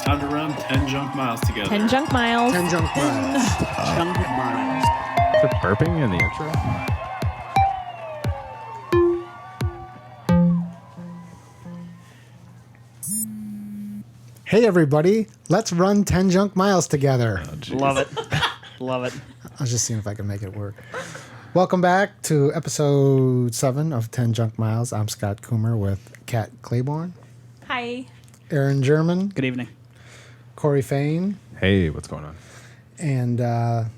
How to run 10 junk miles together. 10 junk miles. 10 junk miles. Junk miles. Is it burping in the intro? Hey, everybody. Let's run 10 junk miles together. Love it. Love it. I was just seeing if I can make it work. Welcome back to episode 7 of 10 Junk Miles. I'm Scott Coomer with Kat Claiborne, Hi. Aaron German, Good evening. Corey Fain, Hey, what's going on? and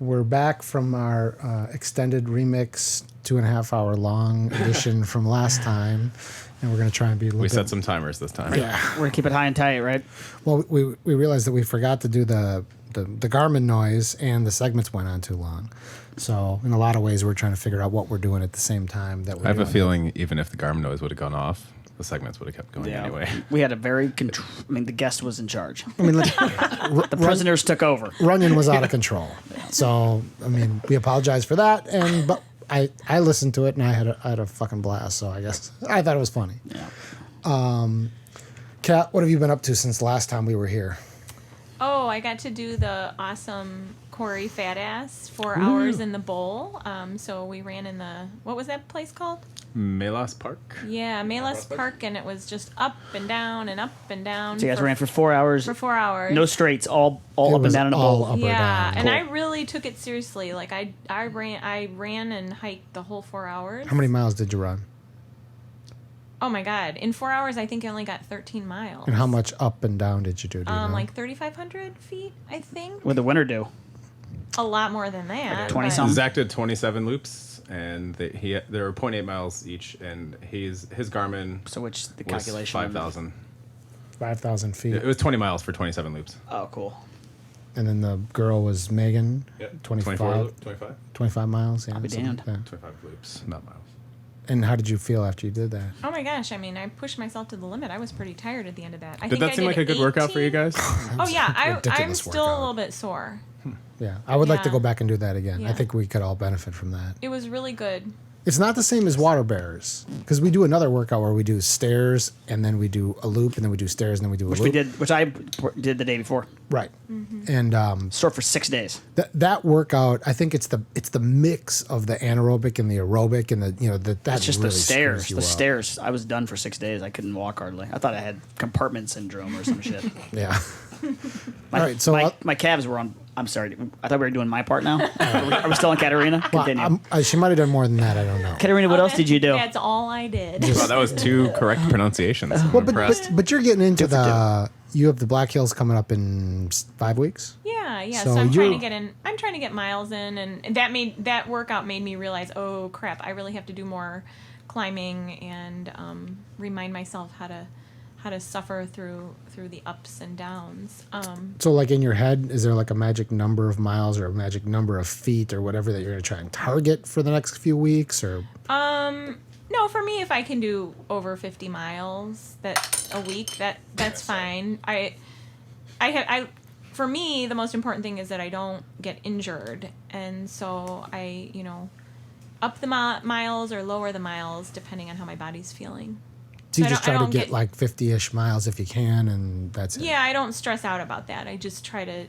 we're back from our extended remix 2.5 hour long edition from last time. And we're going to try and be a little We bit... set some timers this time. Yeah. We're going to keep it high and tight, right? Well, we realized that we forgot to do the Garmin noise, and the segments went on too long. So in a lot of ways, we're trying to figure out what we're doing at the same time that we're I have a doing feeling even if the Garmin noise would have gone off, the segments would have kept going anyway. We had a very the guest was in charge. I mean, like, The prisoners took over. Runyon was out of control. So, I mean, we apologize for that. But I listened to it, and I had a fucking blast. So I guess I thought it was funny. Yeah. Kat, what have you been up to since last time we were here? Oh, I got to do the awesome Corey Fat Ass 4 hours in the bowl. So we ran in what was that place called? Melas Park? Yeah, Melas Park, and it was just up and down and up and down. So you guys ran for 4 hours. For 4 hours. No straights, all It up and was down in a all bowl. up or Yeah, down. and Cool. I really took it seriously. Like I ran and hiked the whole 4 hours. How many miles did you run? Oh my God! In 4 hours, I think I only got 13 miles. And how much up and down did you do? Do you know? Like 3,500 feet, I think. What'd the winner do? A lot more than that. 20 but- something. Zach did 27 loops, and there were 0.8 miles each, and his Garmin So which the was calculation? 5,000. 5,000 feet. It was 20 miles for 27 loops. Oh, cool. And then the girl was Megan. 25, 25? 25 miles. Yeah, I'll be something damned. like that. 25 loops, not miles. And how did you feel after you did that? Oh my gosh! I mean, I pushed myself to the limit. I was pretty tired at the end of that. Did that seem like a good workout for you guys? Oh yeah, I'm ridiculous still a workout. little bit sore. Yeah, I would like to Yeah. go back and do that again. I Yeah. think we could all benefit from that. It was really good. It's not the same as water bearers because we do another workout where we do stairs and then we do a loop and then we do stairs and then we do a loop. Which I did the day before. Right. Mm-hmm. And Sore for 6 days. that workout, I think it's the mix of the anaerobic and the aerobic and that It's just really the stairs. screws you The up. stairs. I was done for 6 days. I couldn't walk hardly. I thought I had compartment syndrome or some shit. Yeah. My, All right, so my calves were on. I'm sorry. I thought we were doing my part now. Are we still on Katerina? Well, Continue. she might have done more than that. I don't know. Katerina, what else did you do? That's all I did. Wow, that was 2 correct pronunciations. I'm Well, impressed. but you're getting into you have the Black Hills coming up in 5 weeks. Yeah. So So I'm trying to you're- get in. I'm trying to get miles in, and that workout made me realize, oh crap, I really have to do more climbing and remind myself how to suffer through the ups and downs. So, like in your head, is there like a magic number of miles or a magic number of feet or whatever that you're going to try and target for the next few weeks? Or No, for me, if I can do over 50 miles a week, that's fine. For me, the most important thing is that I don't get injured, and so I, up the miles or lower the miles depending on how my body's feeling. so you I just don't- I try to don't get get- like 50-ish miles if you can, and that's it. Yeah, I don't stress out about that. I just try to,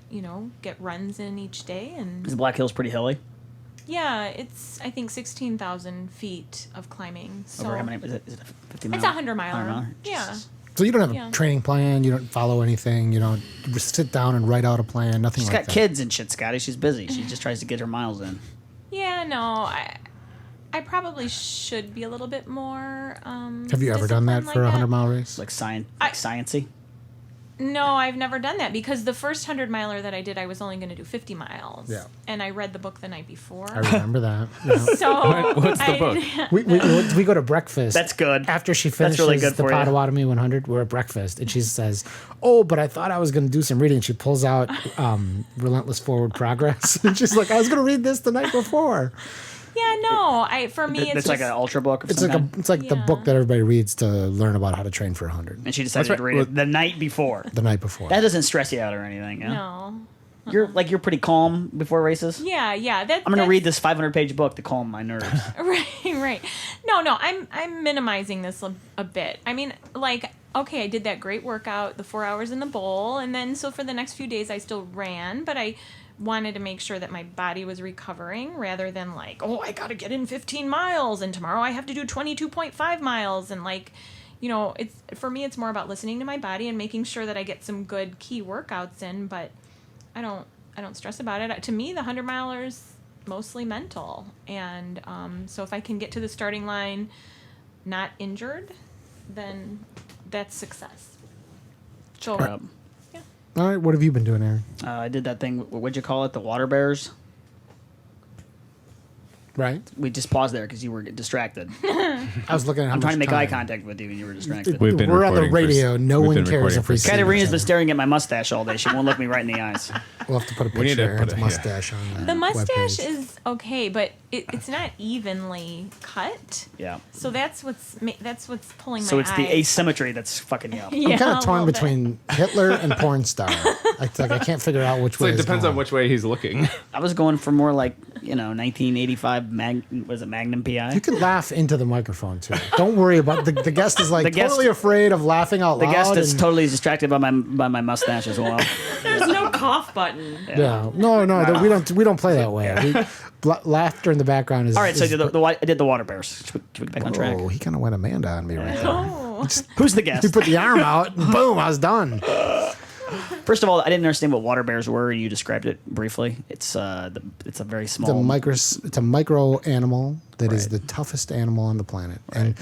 get runs in each day, and Is Black Hills pretty hilly? yeah, it's I think 16,000 feet of climbing. So Over how many? Is it a 50 mile? it's a 100-miler. 100-miler? Yeah. Jesus. So you don't have a Yeah. training plan. You don't follow anything. You don't just sit down and write out a plan. Nothing She's like got that. kids and shit, Scotty. She's busy. She just tries to get her miles in. Yeah, no, I probably should be a little bit more. Have you ever done that disciplined for a like 100-mile race? Like science-y. No, I've never done that because the first 100-miler that I did, I was only going to do 50 miles. Yeah. And I read the book the night before. I remember that. Yeah. So What's the book? we go to breakfast. That's good. After she That's finishes really good the for you. Potawatomi 100, we're at breakfast, and she says, "Oh, but I thought I was going to do some reading." She pulls out Relentless Forward Progress, and she's like, "I was going to read this the night before." yeah, no, for me, It's like an ultra book or It's something. like the Yeah. book that everybody reads to learn about how to train for 100 And she decided That's to right. read it the night before. the night before. That doesn't stress you out or anything. Yeah? No. You're pretty calm before races. Yeah. I'm gonna read this 500-page book to calm my nerves. Right. No, I'm minimizing this a bit. I mean, like okay, I did that great workout, the 4 hours in the bowl, and then so for the next few days I still ran, but I wanted to make sure that my body was recovering rather than like, oh, I got to get in 15 miles and tomorrow I have to do 22.5 miles and like, you know, it's for me it's more about listening to my body and making sure that I get some good key workouts in, but I don't stress about it. To me, the 100-milers mostly mental, and so if I can get to the starting line not injured, then that's success. So, yeah. All right, what have you been doing, Aaron? I did that thing. What'd you call it? The water bears. Right. We just paused there because you were distracted. I was looking at how I'm trying to much make eye time. contact with you, and you were distracted. We've been We're on the recording for radio. No we've one been cares recording if we for see Katarina's each been other. staring at my mustache all day. She won't look me right in the eyes. We'll have to put a We need picture to of put Aaron's a- yeah. mustache on the mustache webpage. is okay, but it's not evenly cut. Yeah. So that's what's pulling So my it's eye. the asymmetry that's fucking you up. Yeah, I'm kind a of torn little bit. between Hitler and porn star. I can't figure out which So way. it it's depends going. on which way he's looking. I was going for more like 1985 was it Magnum PI? You can laugh into the microphone too. Don't worry about the guest is like The guest- totally afraid of laughing out The loud. guest is and- totally distracted by my mustache as well. There's no cough button. Yeah. No, we don't play that way. Laughter in the background is. All right, so I is- did the water bears. Should we get back on track? Oh, he kind of went Amanda on me right there. Oh. Who's the He guest? put the arm out, and boom, I was done. First of all, I didn't understand what water bears were, and you described it briefly. It's it's a very small. It's a micro animal that is Right. the toughest animal on the planet, and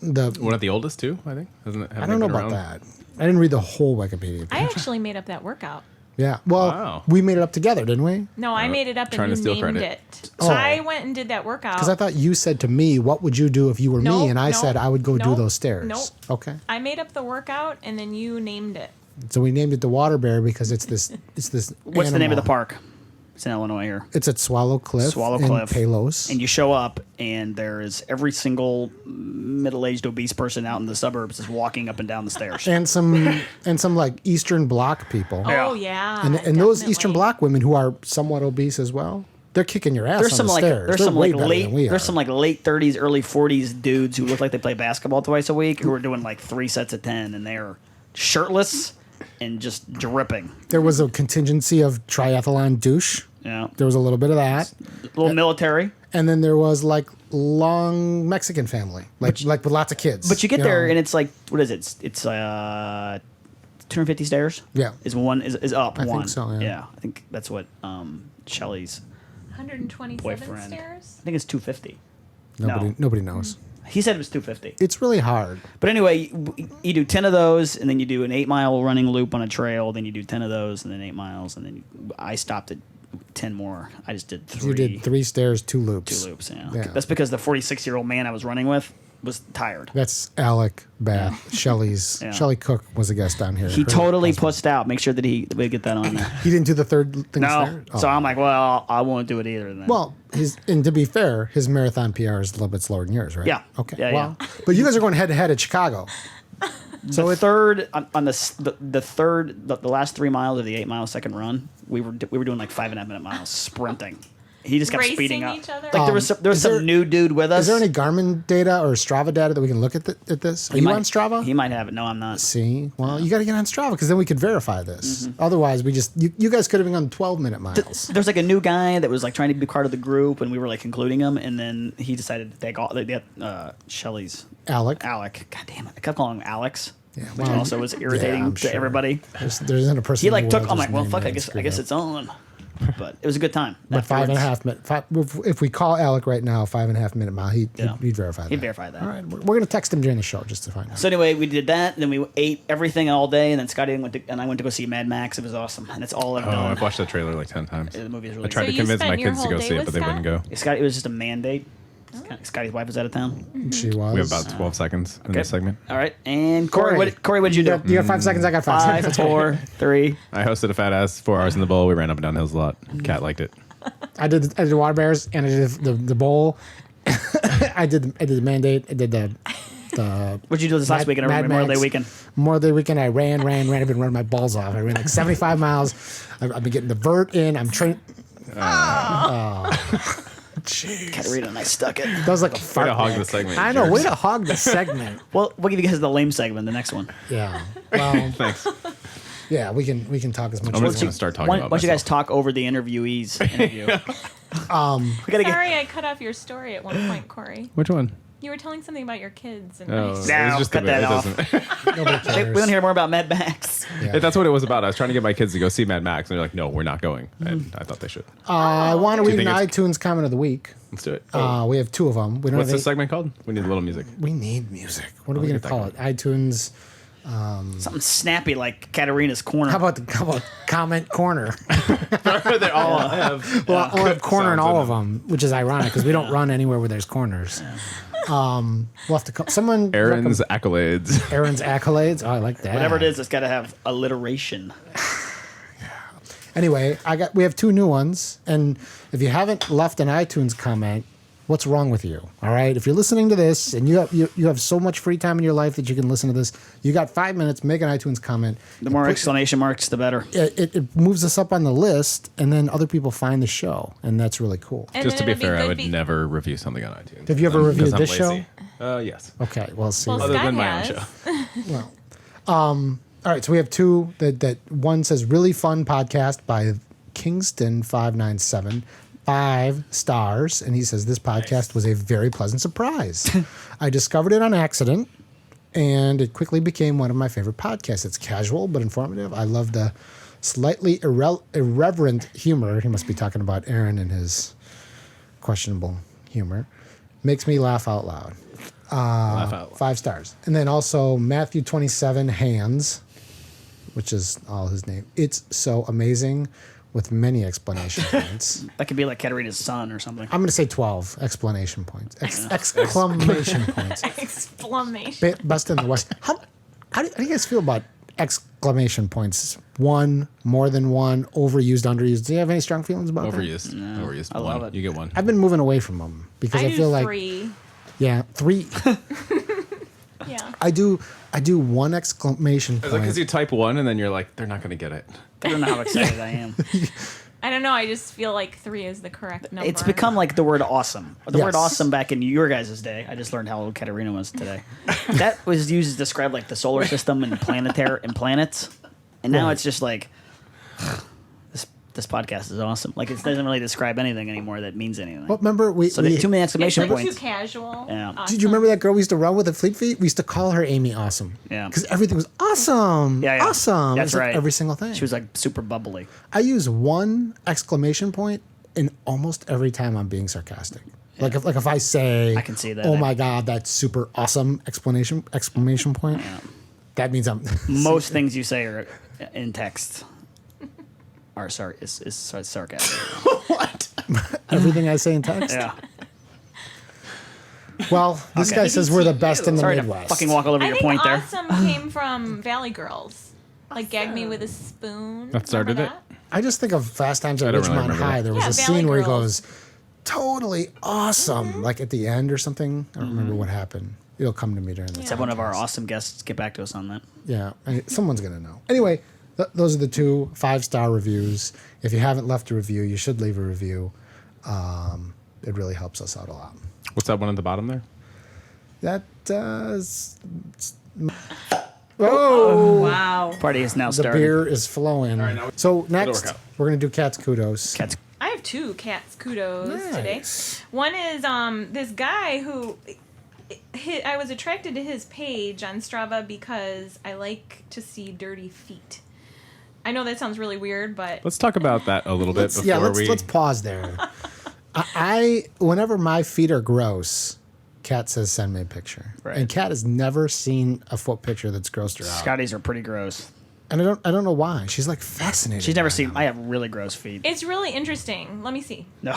the One of the oldest too, I think. I don't know about that. I didn't read the whole Wikipedia I page. actually made up that workout. Yeah, well, Wow. we made it up together, didn't we? No, I made it up trying and to you steal named credit. it. Oh. So I went and did that workout. Because I thought you said to me, "What would you do if you were me?" Nope, And I nope, said I would go do nope, those stairs. nope. Okay, I made up the workout and then you named it. so we named it the Water Bear because it's this. What's the name of the animal. park? It's in Illinois here. It's at Swallow Cliff. Swallow in Cliff. Palos. And you show up, and there is every single middle-aged obese person out in the suburbs is walking up and down the stairs. and some like Eastern Bloc people. Yeah. Oh yeah. And those definitely. Eastern Bloc women who are somewhat obese as well, they're kicking your ass There's on some the like stairs. there's They're some way like better late than we there's are. some like late 30s, early 40s dudes who look like they play basketball twice a week who are doing like 3 sets of 10, and they're shirtless and just dripping. There was a contingency of triathlon douche. Yeah, There was a little bit of that, a little military. and then there was like long Mexican family, like with lots of kids. But you get there know? and it's like, what is it? It's 250 stairs. Yeah. is up I think one. so, yeah. Yeah, I think that's what Shelley's. 127 Boyfriend. stairs. I think it's 250. nobody knows. He said it was 250. It's really hard. But anyway, you do 10 of those, and then you do an 8-mile running loop on a trail. Then you do 10 of those, and then 8 miles, and then I stopped at 10 more. I just did 3. You did 3 stairs, 2 loops. 2 loops. Yeah. Yeah. That's because the 46-year-old man I was running with was tired. That's Alec Bath. Shelley's Yeah. Shelley Cook was a guest down here. He Her totally husband. pussed out. Make sure that we get that on there. He didn't do the third thing. No. So I'm like, well, I won't do it either. Then. Well, and to be fair, his marathon PR is a little bit slower than yours, right? Yeah. Okay. Yeah, well, but you guys are going head to head at Chicago. so the third on the last 3 miles of the 8-mile second run, we were doing like 5.5-minute miles sprinting. He just kept Racing speeding up. each other? Like there was is there- some new dude with us. Is there any Garmin data or Strava data that we can look at this? Are you on Strava? He might have it. No, I'm not. See, well, you got to get on Strava because then we could verify this. Mm-hmm. Otherwise, you guys could have been on 12-minute miles. There's like a new guy that was like trying to be part of the group, and we were like including him, and then he decided to take all Shelley's Alec. God damn it! I kept calling him Alex, Yeah, which well, also was irritating I'm to sure. everybody. There isn't a person. He in like the took. world I'm like, whose well, name fuck. that I guess screwed up. it's on. But it was a good time. But 5.5 minute. If we call Alec right now, 5.5 minute mile, he'd verify that. He'd verify that. All right, we're going to text him during the show just to find out. So anyway, we did that. Then we ate everything all day, and then Scotty and I went to go see Mad Max. It was awesome, and it's all I've Oh, done. I've watched that trailer like 10 times. The movie is I really tried So to you convince my spent your kids to go whole see day it, but they with wouldn't go. good. Scotty, it was just a mandate. Scotty's wife was out of town. She was. We have about 12 seconds in this segment. All right, and Corey, what'd you do? You got 5 seconds. I got 5 seconds. 5, 4, 3. I hosted a fat ass 4 hours in the bowl. We ran up and down hills a lot. Cat liked it. I did the water bears and I did the bowl. I did the mandate. I did the What'd you do this last weekend? Mad Memorial Day Max. weekend. Memorial Day weekend. I ran. I've been running my balls off. I ran like 75 miles. I've been getting the vert in. I'm training. Jeez. Katarina and I stuck it. That was like a fart. to hog Nick. the segment, I know. jerks. Way to hog the segment. Well, we'll give you guys the lame segment, the next one. Yeah. Well, Thanks. yeah, we can talk as much I'm as just we gonna start talking Why about don't you guys myself. talk over the interviewee's interview? We gotta get. Sorry, I cut off your story at one point, Corey. Which one? You were telling something about your kids. And Oh, I- it No, was just cut that off. Nobody cares. We want to hear more about Mad Max. Yeah. That's what it was about. I was trying to get my kids to go see Mad Max, and they're like, "No, we're not going." And I thought they should. I want to Do you read an think iTunes comment of the week. Let's do it. We have two of them. We don't What's have this segment called? We need a little music. We need music. What are we I'll going to get call that it? iTunes. Something snappy like Katarina's Corner. How about comment corner? they all have. Well, I'll have corner in sounds all in of them, which is ironic because we don't run anywhere where there's corners. We'll have to someone. Aaron's accolades. Aaron's accolades. Oh, I like that. Whatever it is, it's got to have alliteration. Anyway, we have two new ones, and if you haven't left an iTunes comment, what's wrong with you? All right, if you're listening to this and you have so much free time in your life that you can listen to this, you got 5 minutes. Make an iTunes comment. The more exclamation marks, the better. It moves us up on the list, and then other people find the show, and that's really cool. and Just to then be it'll fair, I good would be- never review something on iTunes. Have you ever reviewed this show? Yes. Okay, well, see. Well, Other Scott than my own has. show. All right, so we have two that one says really fun podcast by Kingston 597, 5 stars, and he says this podcast was a very pleasant surprise. I discovered it on accident, and it quickly became one of my favorite podcasts. It's casual but informative. I love the slightly irreverent humor. He must be talking about Aaron and his questionable humor. Makes me laugh out loud. Laugh out. 5 stars. And then also Matthew 27 Hands, which is all his name. It's so amazing with many explanation points. That could be like Katarina's son or something. I'm going to say 12 explanation points. Exclamation points. Exclamation. Best in the West. How do you guys feel about exclamation points? One, more than one, overused, underused. Do you have any strong feelings about that? Overused. Overused. I love it. You get one. I've been moving away from them because I, I do feel like 3. yeah, 3. Yeah. I do one exclamation Is that because point. you type one and then you're like, they're not going to get it? I don't know how excited I am. I don't know. I just feel like 3 is the correct number. It's become like the word awesome. The Yes. word awesome back in your guys' day. I just learned how old Katarina was today. That was used to describe like the solar system and planets. And now Right. it's just like this podcast is awesome. Like it doesn't really describe anything anymore that means anything. Well, remember So too many It's exclamation like too points. casual. Yeah. Awesome. Did you remember that girl we used to run with at Fleet Feet? We used to call her Amy Awesome. Yeah. Because everything was awesome. Yeah, yeah. Awesome. That's It's like right. every single thing. She was like super bubbly. I use one exclamation point in almost every time I'm being sarcastic. Like if I say, I can see that. Oh my God, that's super awesome! Exclamation point. That means I'm Most things you say are in text are is sarcasm. everything I say in text. Yeah. Well, this Okay. guy says we're the best in the Sorry to Midwest. fucking walk all over I your think point there. awesome came from Valley Girls. Like gag me with a spoon. That started Remember it? that? I just think of Fast Times I at don't really Ridgemont remember High. that. There was Yeah, a Valley scene where he Girls. goes, "Totally awesome!" Like at the end or something. I don't remember what happened. It'll come to me during the. Let's have one of our awesome guests get back to us on that. Yeah, someone's gonna know. Anyway, those are the 2 5-star reviews. If you haven't left a review, you should leave a review. It really helps us out a lot. What's that one at the bottom there? That oh, Wow. Party is now the started. beer is flowing. now So next, workout. we're gonna do Cat's Kudos. Cats. I have 2 cats kudos Nice. today. One is this guy who I was attracted to his page on Strava because I like to see dirty feet. I know that sounds really weird, but Let's talk about that a little bit before Let's pause there. I whenever my feet are gross, Kat says send me a picture. Right. And Kat has never seen a foot picture that's grossed her out. Scotty's are pretty gross. And I don't know why. She's like fascinated. She's never by seen. them. I have really gross feet. it's really interesting. Let me see. No,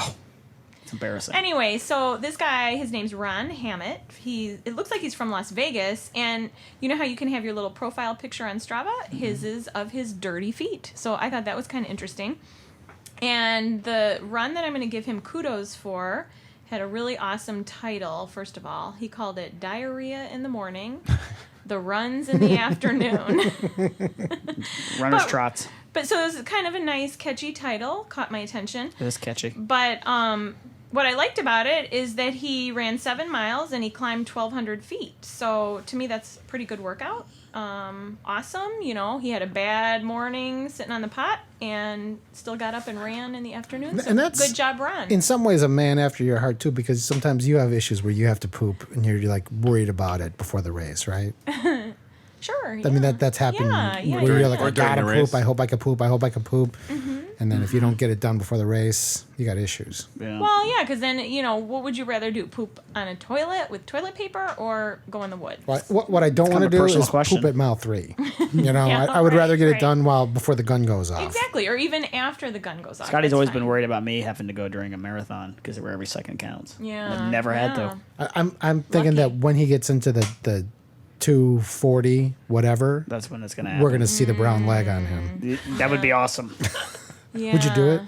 it's embarrassing. Anyway, so this guy, his name's Ron Hammett. It looks like he's from Las Vegas, and you know how you can have your little profile picture on Strava? His is of his dirty feet. So I thought that was kind of interesting. And the run that I'm going to give him kudos for had a really awesome title, first of all. He called it Diarrhea in the Morning, The Runs in the Afternoon. Runner's but- trots. But so it was kind of a nice, catchy title, caught my attention. It is catchy. But what I liked about it is that he ran 7 miles and he climbed 1,200 feet. So to me, that's a pretty good workout. Awesome. You know, he had a bad morning sitting on the pot and still got up and ran in the afternoon. So And that's, good job, Ron. in some ways, a man after your heart too, because sometimes you have issues where you have to poop and you're like worried about it before the race, right? Sure. I mean, that's happened where you're like, I during gotta the poop. race. I hope I can poop. I hope I can poop. And then if you don't get it done before the race, you got issues. Yeah. Well, yeah, because then, you know, what would you rather do? Poop on a toilet with toilet paper or go in the woods? What I don't want to kind of a do personal is question. poop at mile 3. You know, Yeah, I would rather get right. it done before the gun goes off. Exactly, or even after the gun goes off. Scotty's That's always fine. been worried about me having to go during a marathon because where every second counts. Yeah. I've never had to. I'm thinking that Lucky. when he gets into the 240 whatever, That's when it's gonna happen. we're gonna see the brown leg on him. That would be awesome. Yeah. Would you do it?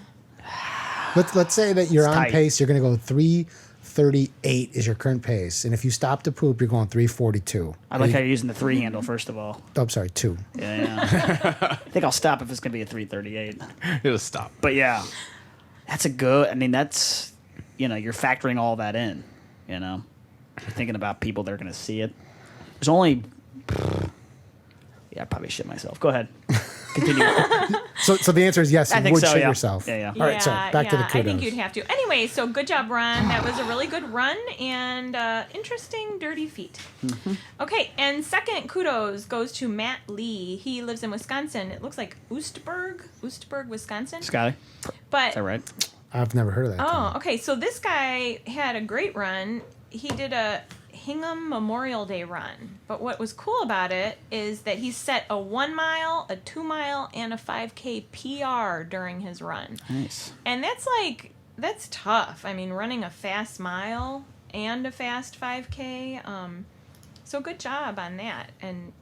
Let's say that you're It's on tight. pace. You're gonna go 3:38 is your current pace, and if you stop to poop, you're going 3:42. I like how you're using the 3 handle first of all. Oh, I'm sorry, 2. Yeah. I think I'll stop if it's gonna be a 3:38. It'll stop. But yeah, that's a good. I mean, that's you're factoring all that in. You're thinking about people that are gonna see it. There's only. Yeah, I probably shit myself. Go ahead. Continue. So the answer is yes. I You think would so, shit yeah. yourself. Yeah. All right, so back to the kudos. I think you'd have to. Anyway, so good job, Ron. That was a really good run and interesting dirty feet. Mm-hmm. Okay, and second kudos goes to Matt Lee. He lives in Wisconsin. It looks like Oostburg, Wisconsin. Scotty, But is that right? I've never heard of that. oh, term. okay. So this guy had a great run. He did a Hingham Memorial Day run. But what was cool about it is that he set a 1 mile, a 2 mile, and a 5K PR during his run. Nice. And that's tough. I mean, running a fast mile and a fast 5K. So good job on that. And,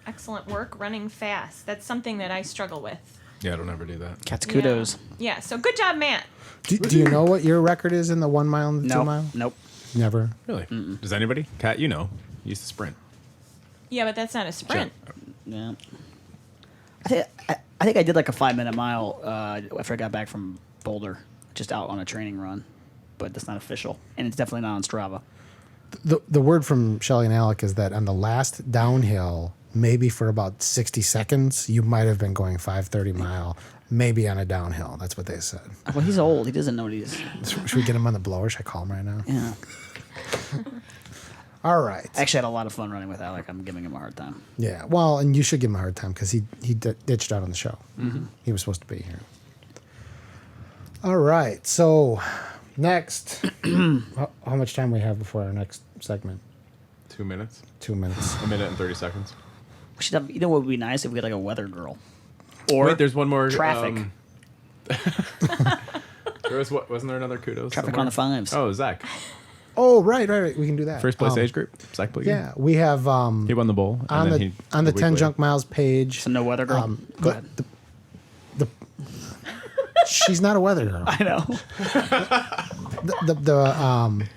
excellent work running fast. That's something that I struggle with. Yeah, I don't ever do that. Cats kudos. Yeah, so good job, Matt. Do you know what your record is in the 1 mile and the 2 No. mile? Nope. Never. Really? Does anybody? Kat, you used to sprint. Yeah, but that's not a sprint. Yeah. I think I did like a 5-minute mile after I got back from Boulder, just out on a training run, but that's not official, and it's definitely not on Strava. The word from Shelly and Alec is that on the last downhill, maybe for about 60 seconds, you might have been going 5:30 mile, maybe on a downhill. That's what they said. Well, he's old. He doesn't know what he's. Should we get him on the blower? Should I call him right now? Yeah. All right. I actually had a lot of fun running with Alec. I'm giving him a hard time. Yeah. Well, and you should give him a hard time because he ditched out on the show. He was supposed to be here. All right. So next, how much time we have before our next segment? 2 minutes. 2 minutes. A minute and 30 seconds. We should have. You know what would be nice if we had like a weather girl. Or Wait, there's one more. traffic. Wasn't there another kudos? Traffic somewhere? on the fives. Oh, Zach. Oh, right. We can do that. First place age group. Zach Pligan. Yeah, we have He won the bowl. and on then the he- on the week 10 later- junk miles page. So no weather girl. Go ahead. She's not a weather girl. I know.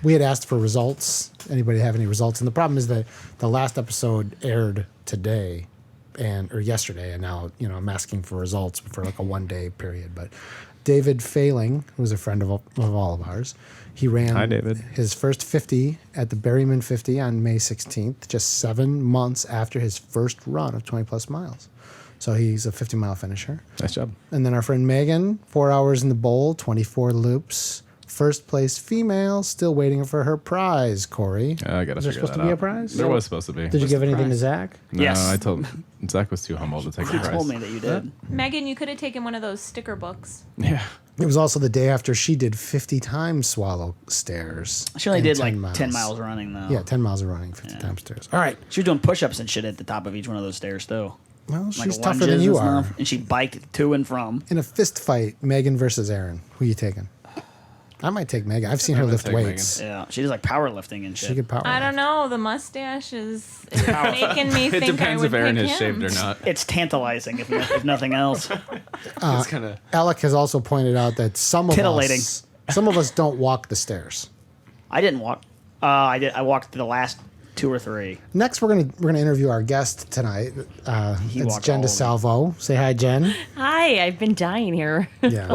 We had asked for results. Anybody have any results? And the problem is that the last episode aired today or yesterday, and now I'm asking for results for like a 1 day period. But David Failing, who was a friend of all of ours, he ran Hi, David. his first 50 at the Berryman 50 on May 16th, just 7 months after his first run of 20 plus miles. So he's a 50-mile finisher. Nice job. And then our friend Megan, 4 hours in the bowl, 24 loops. First place female, still waiting for her prize, Corey. I gotta Is there figure supposed that to be a out. prize? There was supposed to be. Did you give anything to prize? Zach? No, Yes. I told Zach was too humble to take the You prize. told me that you did. Megan, you could have taken one of those sticker books. Yeah. It was also the day after she did 50 times swallow stairs. She only and did like 10 miles running though. Yeah, 10 miles of running, 50 times stairs. All right. She was doing push-ups and shit at the top of each one of those stairs too. Well, Like she's tougher lunges than you and are. stuff. And she biked to and from. In a fist fight, Megan versus Aaron. Who you taking? I might take Megan. I've seen her gonna lift take weights. Yeah, she does like powerlifting and shit. She could power. I don't know. The mustache is making me It think I depends would if Aaron pick has him. shaved or not. It's tantalizing if nothing else. It's kind of. Alec has also pointed out that some Titillating. of us don't walk the stairs. I didn't walk. I did. I walked the last 2 or 3. Next, we're gonna interview our guest tonight. It's walked Jen all DeSalvo. Say hi, Jen. Hi, I've been dying here. Yeah.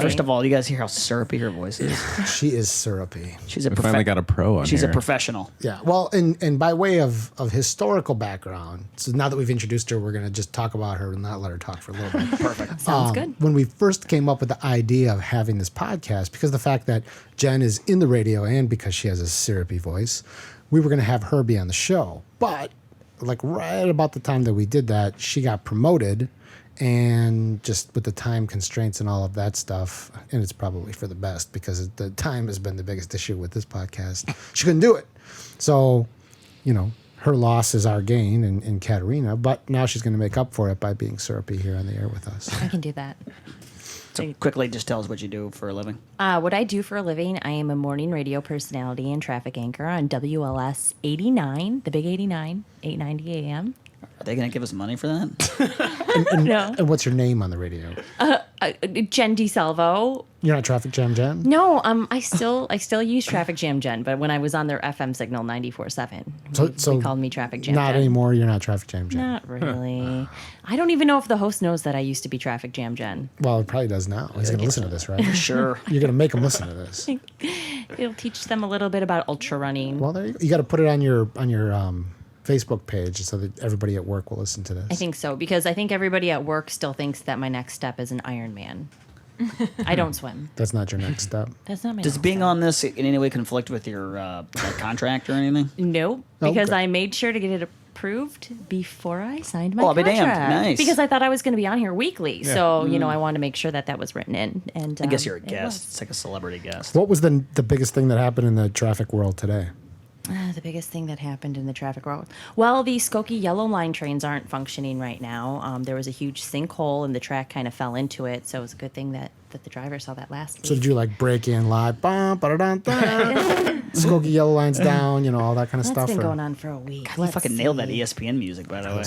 First of all, you guys hear how syrupy her voice is? She is syrupy. She's a We finally got a pro on She's here. a professional. Yeah. Well, and by way of historical background, so now that we've introduced her, we're gonna just talk about her and not let her talk for a little bit. Perfect. Sounds good. When we first came up with the idea of having this podcast, because of the fact that Jen is in the radio and because she has a syrupy voice, we were going to have her be on the show. But like right about the time that we did that, she got promoted, and just with the time constraints and all of that stuff, and it's probably for the best because the time has been the biggest issue with this podcast. She couldn't do it. So, her loss is our gain in Katerina, but now she's going to make up for it by being syrupy here on the air with us. I can do that. So quickly, just tell us what you do for a living. What I do for a living, I am a morning radio personality and traffic anchor on WLS 89, the big 89, 890 AM. Are they going to give us money for that? No. And what's your name on the radio? Jen DeSalvo. You're not Traffic Jam Jen? No, I still use Traffic Jam Jen, but when I was on their FM signal 94.7, So they called me Traffic Jam Not Jen. anymore. You're not Traffic Jam Jen. Not really. I don't even know if the host knows that I used to be Traffic Jam Jen. Well, it probably does now. He's going to listen to this, right? Sure. You're going to make him listen to this. It'll teach them a little bit about ultra running. Well, there you got to put it on your Facebook page so that everybody at work will listen to this. I think so, because I think everybody at work still thinks that my next step is an Ironman. I don't swim. That's not your next step. That's not my Does next being step. on this in any way conflict with your contract or anything? Nope, because Okay. I made sure to get it approved before I signed my Oh, I'll be contract. damned. Nice. Because I thought I was going to be on here weekly, so I wanted to make sure that was written in. And I guess you're a it guest. was. It's like a celebrity guest. What was the biggest thing that happened in the traffic world today? The biggest thing that happened in the traffic world. Well, the Skokie Yellow Line trains aren't functioning right now. There was a huge sinkhole and the track kind of fell into it, so it was a good thing that the driver saw that last So week. did you like break in live? Bum, ba-da-dun, dun. Skokie Yellow Line's down, all that kind of That's stuff. been or- going on for a week. You Let's fucking nailed that see. ESPN music, by the way.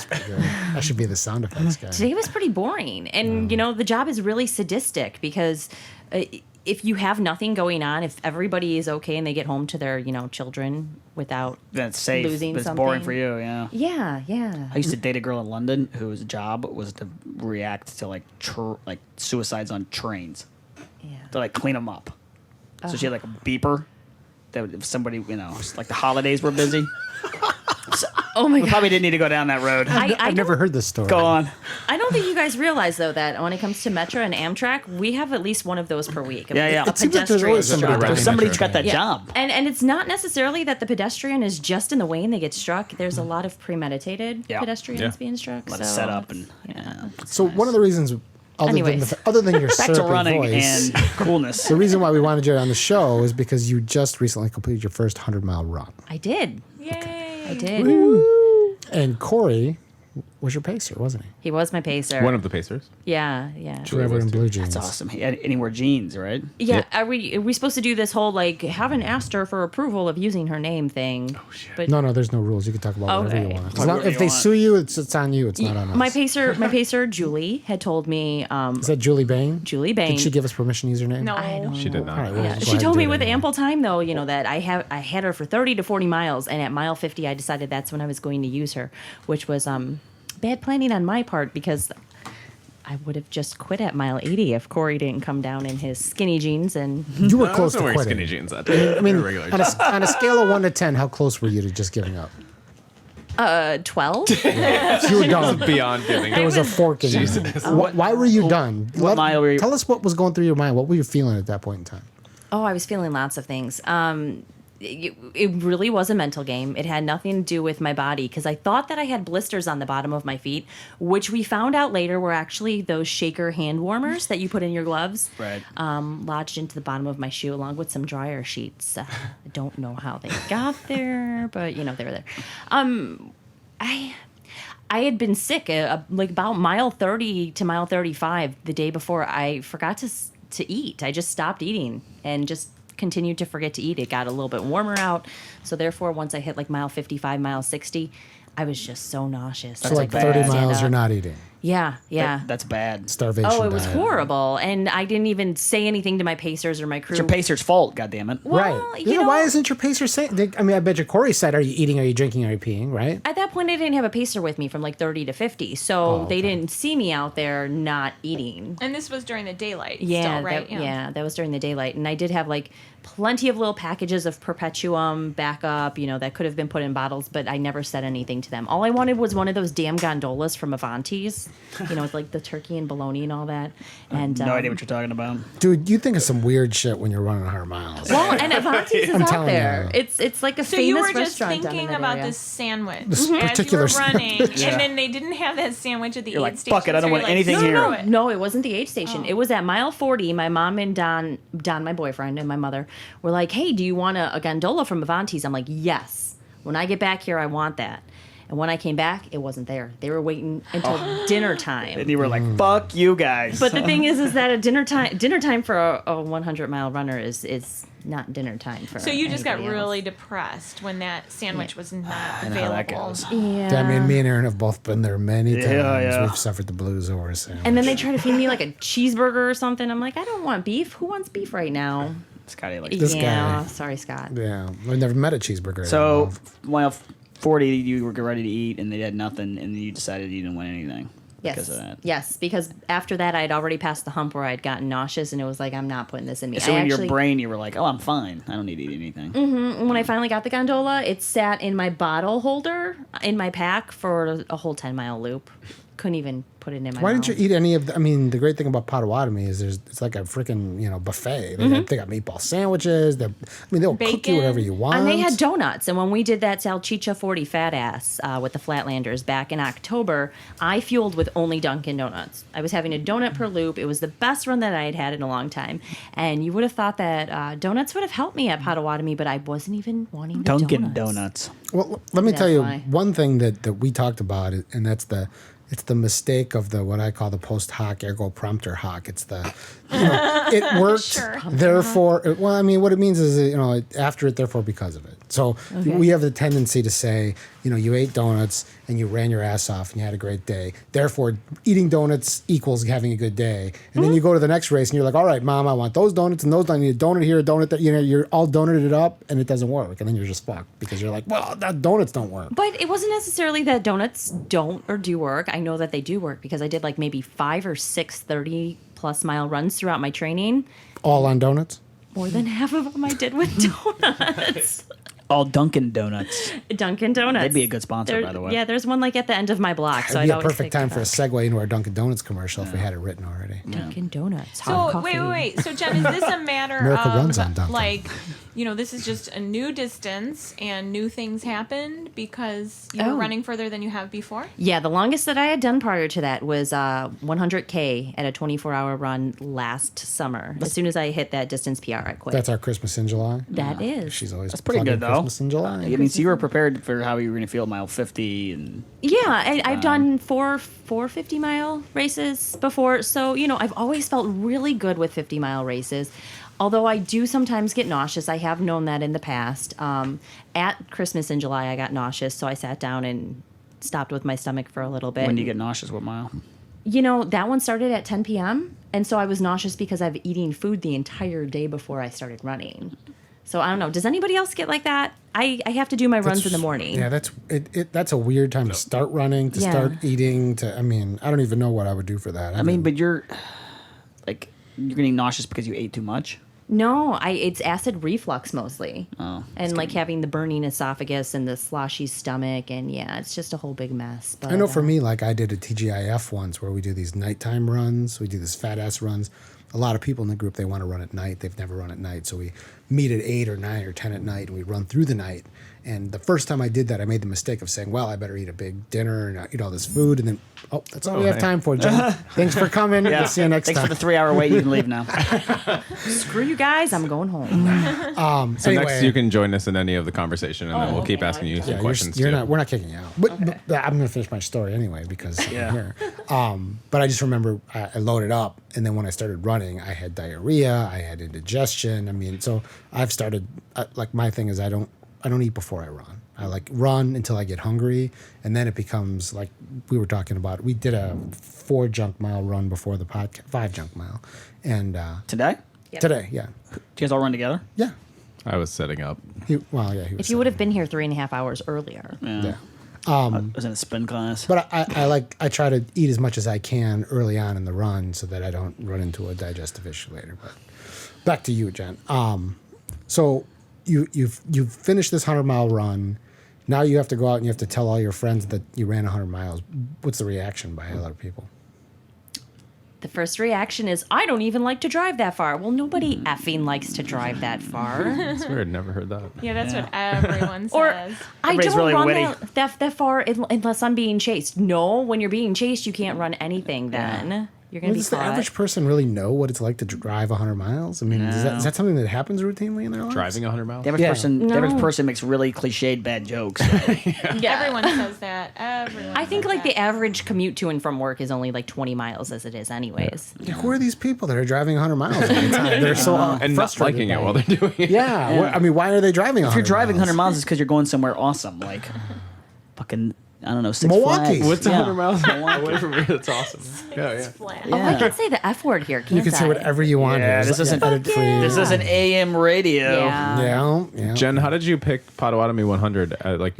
That should be the sound effects guy. Today was pretty boring. And, the job is really sadistic because if you have nothing going on, if everybody is okay and they get home to their, children without That's safe, losing but it's something. boring for you, yeah. Yeah. I used to date a girl in London whose job was to react to like suicides on trains, Yeah. to like clean them up. So she had like a beeper that would, if somebody, like the holidays were busy. Oh my We God. probably didn't need to go down that road. I've never heard this story. Go on. I don't think you guys realize, though, that when it comes to Metro and Amtrak, we have at least one of those per week. Yeah. A It seems like there's pedestrian. always somebody Right. dying. There's somebody Metro. who's got that Yeah. job. And it's not necessarily that the pedestrian is just in the way and they get struck. There's a lot of premeditated Yeah. pedestrians Yeah. being struck. A lot of so setup and it's- yeah. So one of the reasons, Anyways. other than your Back to syrupy running voice, and coolness. the reason why we wanted you on the show is because you just recently completed your first 100-mile run. I did. Yay! I did. And Corey was your pacer, wasn't he? He was my pacer. One of the Pacers. Yeah. Forever in blue jeans. That's awesome. And he wore jeans, right? Yeah, Yep. are we supposed to do this whole haven't asked her for approval of using her name thing? Oh shit! But No, there's no rules. You can talk about whatever you Okay. want. Talk whatever If you they want. sue you, it's on you. It's not on us. my pacer Julie had told me. Is that Julie Bain? Julie Bain. Did she give us permission to use her name? No. I don't She did not. All right, well, Yeah, we'll go she ahead told and me do it with anyway. ample time though, that I had her for 30 to 40 miles, and at mile 50, I decided that's when I was going to use her, which was bad planning on my part because I would have just quit at mile 80 if Corey didn't come down in his skinny jeans and. You were I close was to wearing quitting. skinny jeans that day. I mean, regular on a scale of 1 to 10, how close were you to just giving up? 12. You were done. beyond giving. There was a fork in you. Why were you done? mile were you- Tell us what was going through your mind. What were you feeling at that point in time? Oh, I was feeling lots of things. It really was a mental game. It had nothing to do with my body because I thought that I had blisters on the bottom of my feet, which we found out later were actually those shaker hand warmers that you put in your gloves. Right. Lodged into the bottom of my shoe along with some dryer sheets. I don't know how they got there, but they were there. I had been sick about mile 30 to mile 35 the day before. I forgot to eat. I just stopped eating and just continued to forget to eat. It got a little bit warmer out, so therefore once I hit mile 55, mile 60, I was just so nauseous. So I like couldn't 30 stand miles, up. you're not eating. Yeah, yeah. That's bad. Starvation. Oh, it was diet. horrible, and I didn't even say anything to my pacers or my crew. It's your pacer's fault, goddammit. Well, Right. you know, why isn't your pacer saying? I mean, I bet your Corey said, "Are you eating? Are you drinking? Are you peeing?" Right. at that point, I didn't have a pacer with me from like 30 to 50, so they didn't see me out there not eating. And this was during the daylight. Yeah, still, right? that was during the daylight, and I did have like plenty of little packages of Perpetuum backup, that could have been put in bottles, but I never said anything to them. All I wanted was one of those damn gondolas from Avanti's, with like the turkey and bologna and all that. And No idea what you're talking about. Dude, you think of some weird shit when you're running 100 miles. well, and Avanti's is out telling there. you. It's like a So famous you were just restaurant down in thinking that about area. this sandwich This as you particular were running, sandwich. Yeah. and then they didn't have that sandwich at the You're aid like, station. fuck it, I don't so you're want like, anything screw here. it. No, it wasn't the aid station. It was at mile 40. My mom and Don, my boyfriend, and my mother were like, hey, do you want a gondola from Avanti's? I'm like, yes. When I get back here, I want that. And when I came back, it wasn't there. They were waiting until dinner time. And you were like, fuck you guys. But the thing is that a dinner time for a 100-mile runner is not dinner time for. So you just got anybody really else. depressed when that sandwich was not I know how that available. goes. Yeah. Damn, me and Aaron have both been there many times. Yeah. We've suffered the blues over a sandwich. And then they try to feed me like a cheeseburger or something. I'm like, I don't want beef. Who wants beef right now? Scotty like This yeah, guy. sorry, Scott. Yeah, I've never met a cheeseburger. So, while 40, you were ready to eat, and they had nothing, and you decided you didn't want anything because of that. Yes, because after that, I'd already passed the hump where I'd gotten nauseous, and it was like, I'm not putting this in me. So I in actually, your brain, you were like, "Oh, I'm fine. I don't need to eat anything." when I finally got the gondola, it sat in my bottle holder in my pack for a whole 10-mile loop. Couldn't even put it in my why mouth. didn't you eat any of the? I mean, the great thing about Potawatomi is it's like a freaking buffet. They got meatball sandwiches. They'll cook Bacon. you whatever you want. And they had donuts. And when we did that Salchicha 40 fat ass with the Flatlanders back in October, I fueled with only Dunkin' Donuts. I was having a donut per loop. It was the best run that I had had in a long time. And you would have thought that donuts would have helped me at Potawatomi, but I wasn't even wanting the Dunkin' Donuts. Well, let me That's tell you why. one thing that we talked about, and that's it's the mistake of the what I call the post hoc ergo prompter hoc. It's the it worked, Sure. therefore. Well, I mean, what it means is after it, therefore because of it. So we have the tendency to say, you ate donuts and you ran your ass off and you had a great day. Therefore, eating donuts equals having a good day. And then you go to the next race and you're like, all right, Mom, I want those donuts and those donuts. I need a donut here, a donut there. You're all donuted up and it doesn't work. And then you're just fucked because you're like, well, that donuts don't work. But it wasn't necessarily that donuts don't or do work. I know that they do work because I did like maybe 5 or 6 30-plus mile runs throughout my training. All on donuts? More than half of them I did with donuts. All Dunkin' Donuts. Dunkin' Donuts. They'd be a good sponsor, by the way. Yeah, there's one like at the end of my block. So It'd be I'd a always perfect take time it for a up. segue into our Dunkin' Donuts commercial if we had it written already. Dunkin' Donuts. So hot wait. coffee. So Jen, is this a matter America of runs on Dunkin'. like, this is just a new distance and new things happened because you Oh. were running further than you have before? Yeah, the longest that I had done prior to that was 100K at a 24-hour run last summer. As soon as I hit that distance PR, I quit. That's our Christmas in July. That is. She's always That's pretty plugging good, though. Christmas in July. I mean, so you were prepared for how you were going to feel at mile 50, and Yeah, I've done four 50-mile races before. So, I've always felt really good with 50-mile races. Although I do sometimes get nauseous. I have known that in the past. At Christmas in July, I got nauseous, so I sat down and stopped with my stomach for a little bit. when do you get nauseous? What mile? That one started at 10 p.m. And so I was nauseous because I've eating food the entire day before I started running. So I don't know. Does anybody else get like that? I have to do my runs in the morning. Yeah, that's a weird time to start running, to Yeah. start eating. I don't even know what I would do for that. I mean, but you're getting nauseous because you ate too much. No, it's acid reflux mostly. Oh, And like having the burning esophagus and the sloshy stomach. And yeah, it's just a whole big mess. But, I know for me, like I did a TGIF once where we do these nighttime runs. We do these fat ass runs. A lot of people in the group, they want to run at night. They've never run at night. So we meet at 8 or 9 or 10 at night and we run through the night. And the first time I did that, I made the mistake of saying, well, I better eat a big dinner and eat all this food. And then, that's all we have hey. time for, Jen. Thanks for coming. We'll see you next Thanks time. for the 3-hour wait. You can leave now. screw you guys, I'm going home. So Anyway. next you can join us in any of the conversation, and then we'll keep okay. asking you some Yeah, questions you're too. not. We're not kicking you out. But I'm going to finish my story anyway because Yeah. I'm here. But I just remember I loaded up, and then when I started running, I had diarrhea. I had indigestion. I mean, so I've started. Like my thing is, I don't eat before I run. I like run until I get hungry, and then it becomes like we were talking about. We did a 4 junk mile run before the podcast, 5 junk mile, and Today? today, yeah, Do you guys all run together? yeah. I was setting up. He was. If you would have been here 3.5 hours earlier. yeah. I was in a spin class. But I try to eat as much as I can early on in the run so that I don't run into a digestive issue later. But back to you, Jen. So you've finished this 100-mile run. Now you have to go out and you have to tell all your friends that you ran 100 miles. What's the reaction by a lot of people? The first reaction is, I don't even like to drive that far. Well, nobody effing likes to drive that far. That's weird. Never heard that. Yeah, that's what everyone Or says. I Everybody's don't really run witty. that far unless I'm being chased. No, when you're being chased, you can't run anything then. You're going to be Does the caught. average person really know what it's like to drive 100 miles? I mean, is that something that happens routinely in their lives? Driving 100 miles? The average Yeah. person, the average No. person makes really cliched bad jokes. Everyone says that. Everyone. I think says like that. the average commute to and from work is only like 20 miles as it is anyways. Yeah, who are these people that are driving 100 miles all the time? They're so And not frustrated liking by it while they're doing it. Yeah. I mean, why are they driving 100 If you're driving 100 miles? miles, it's because you're going somewhere awesome, like fucking, I don't know, Six Milwaukee. Flags. What's Yeah. 100 miles away from here? That's awesome. Yeah. Flat. Oh, I Yeah. can say the F word here, can't You can say I? whatever you want. Yeah, here. this It's isn't- edit free. This is an AM radio. Yeah. Yeah. Jen, how did you pick Potawatomi 100?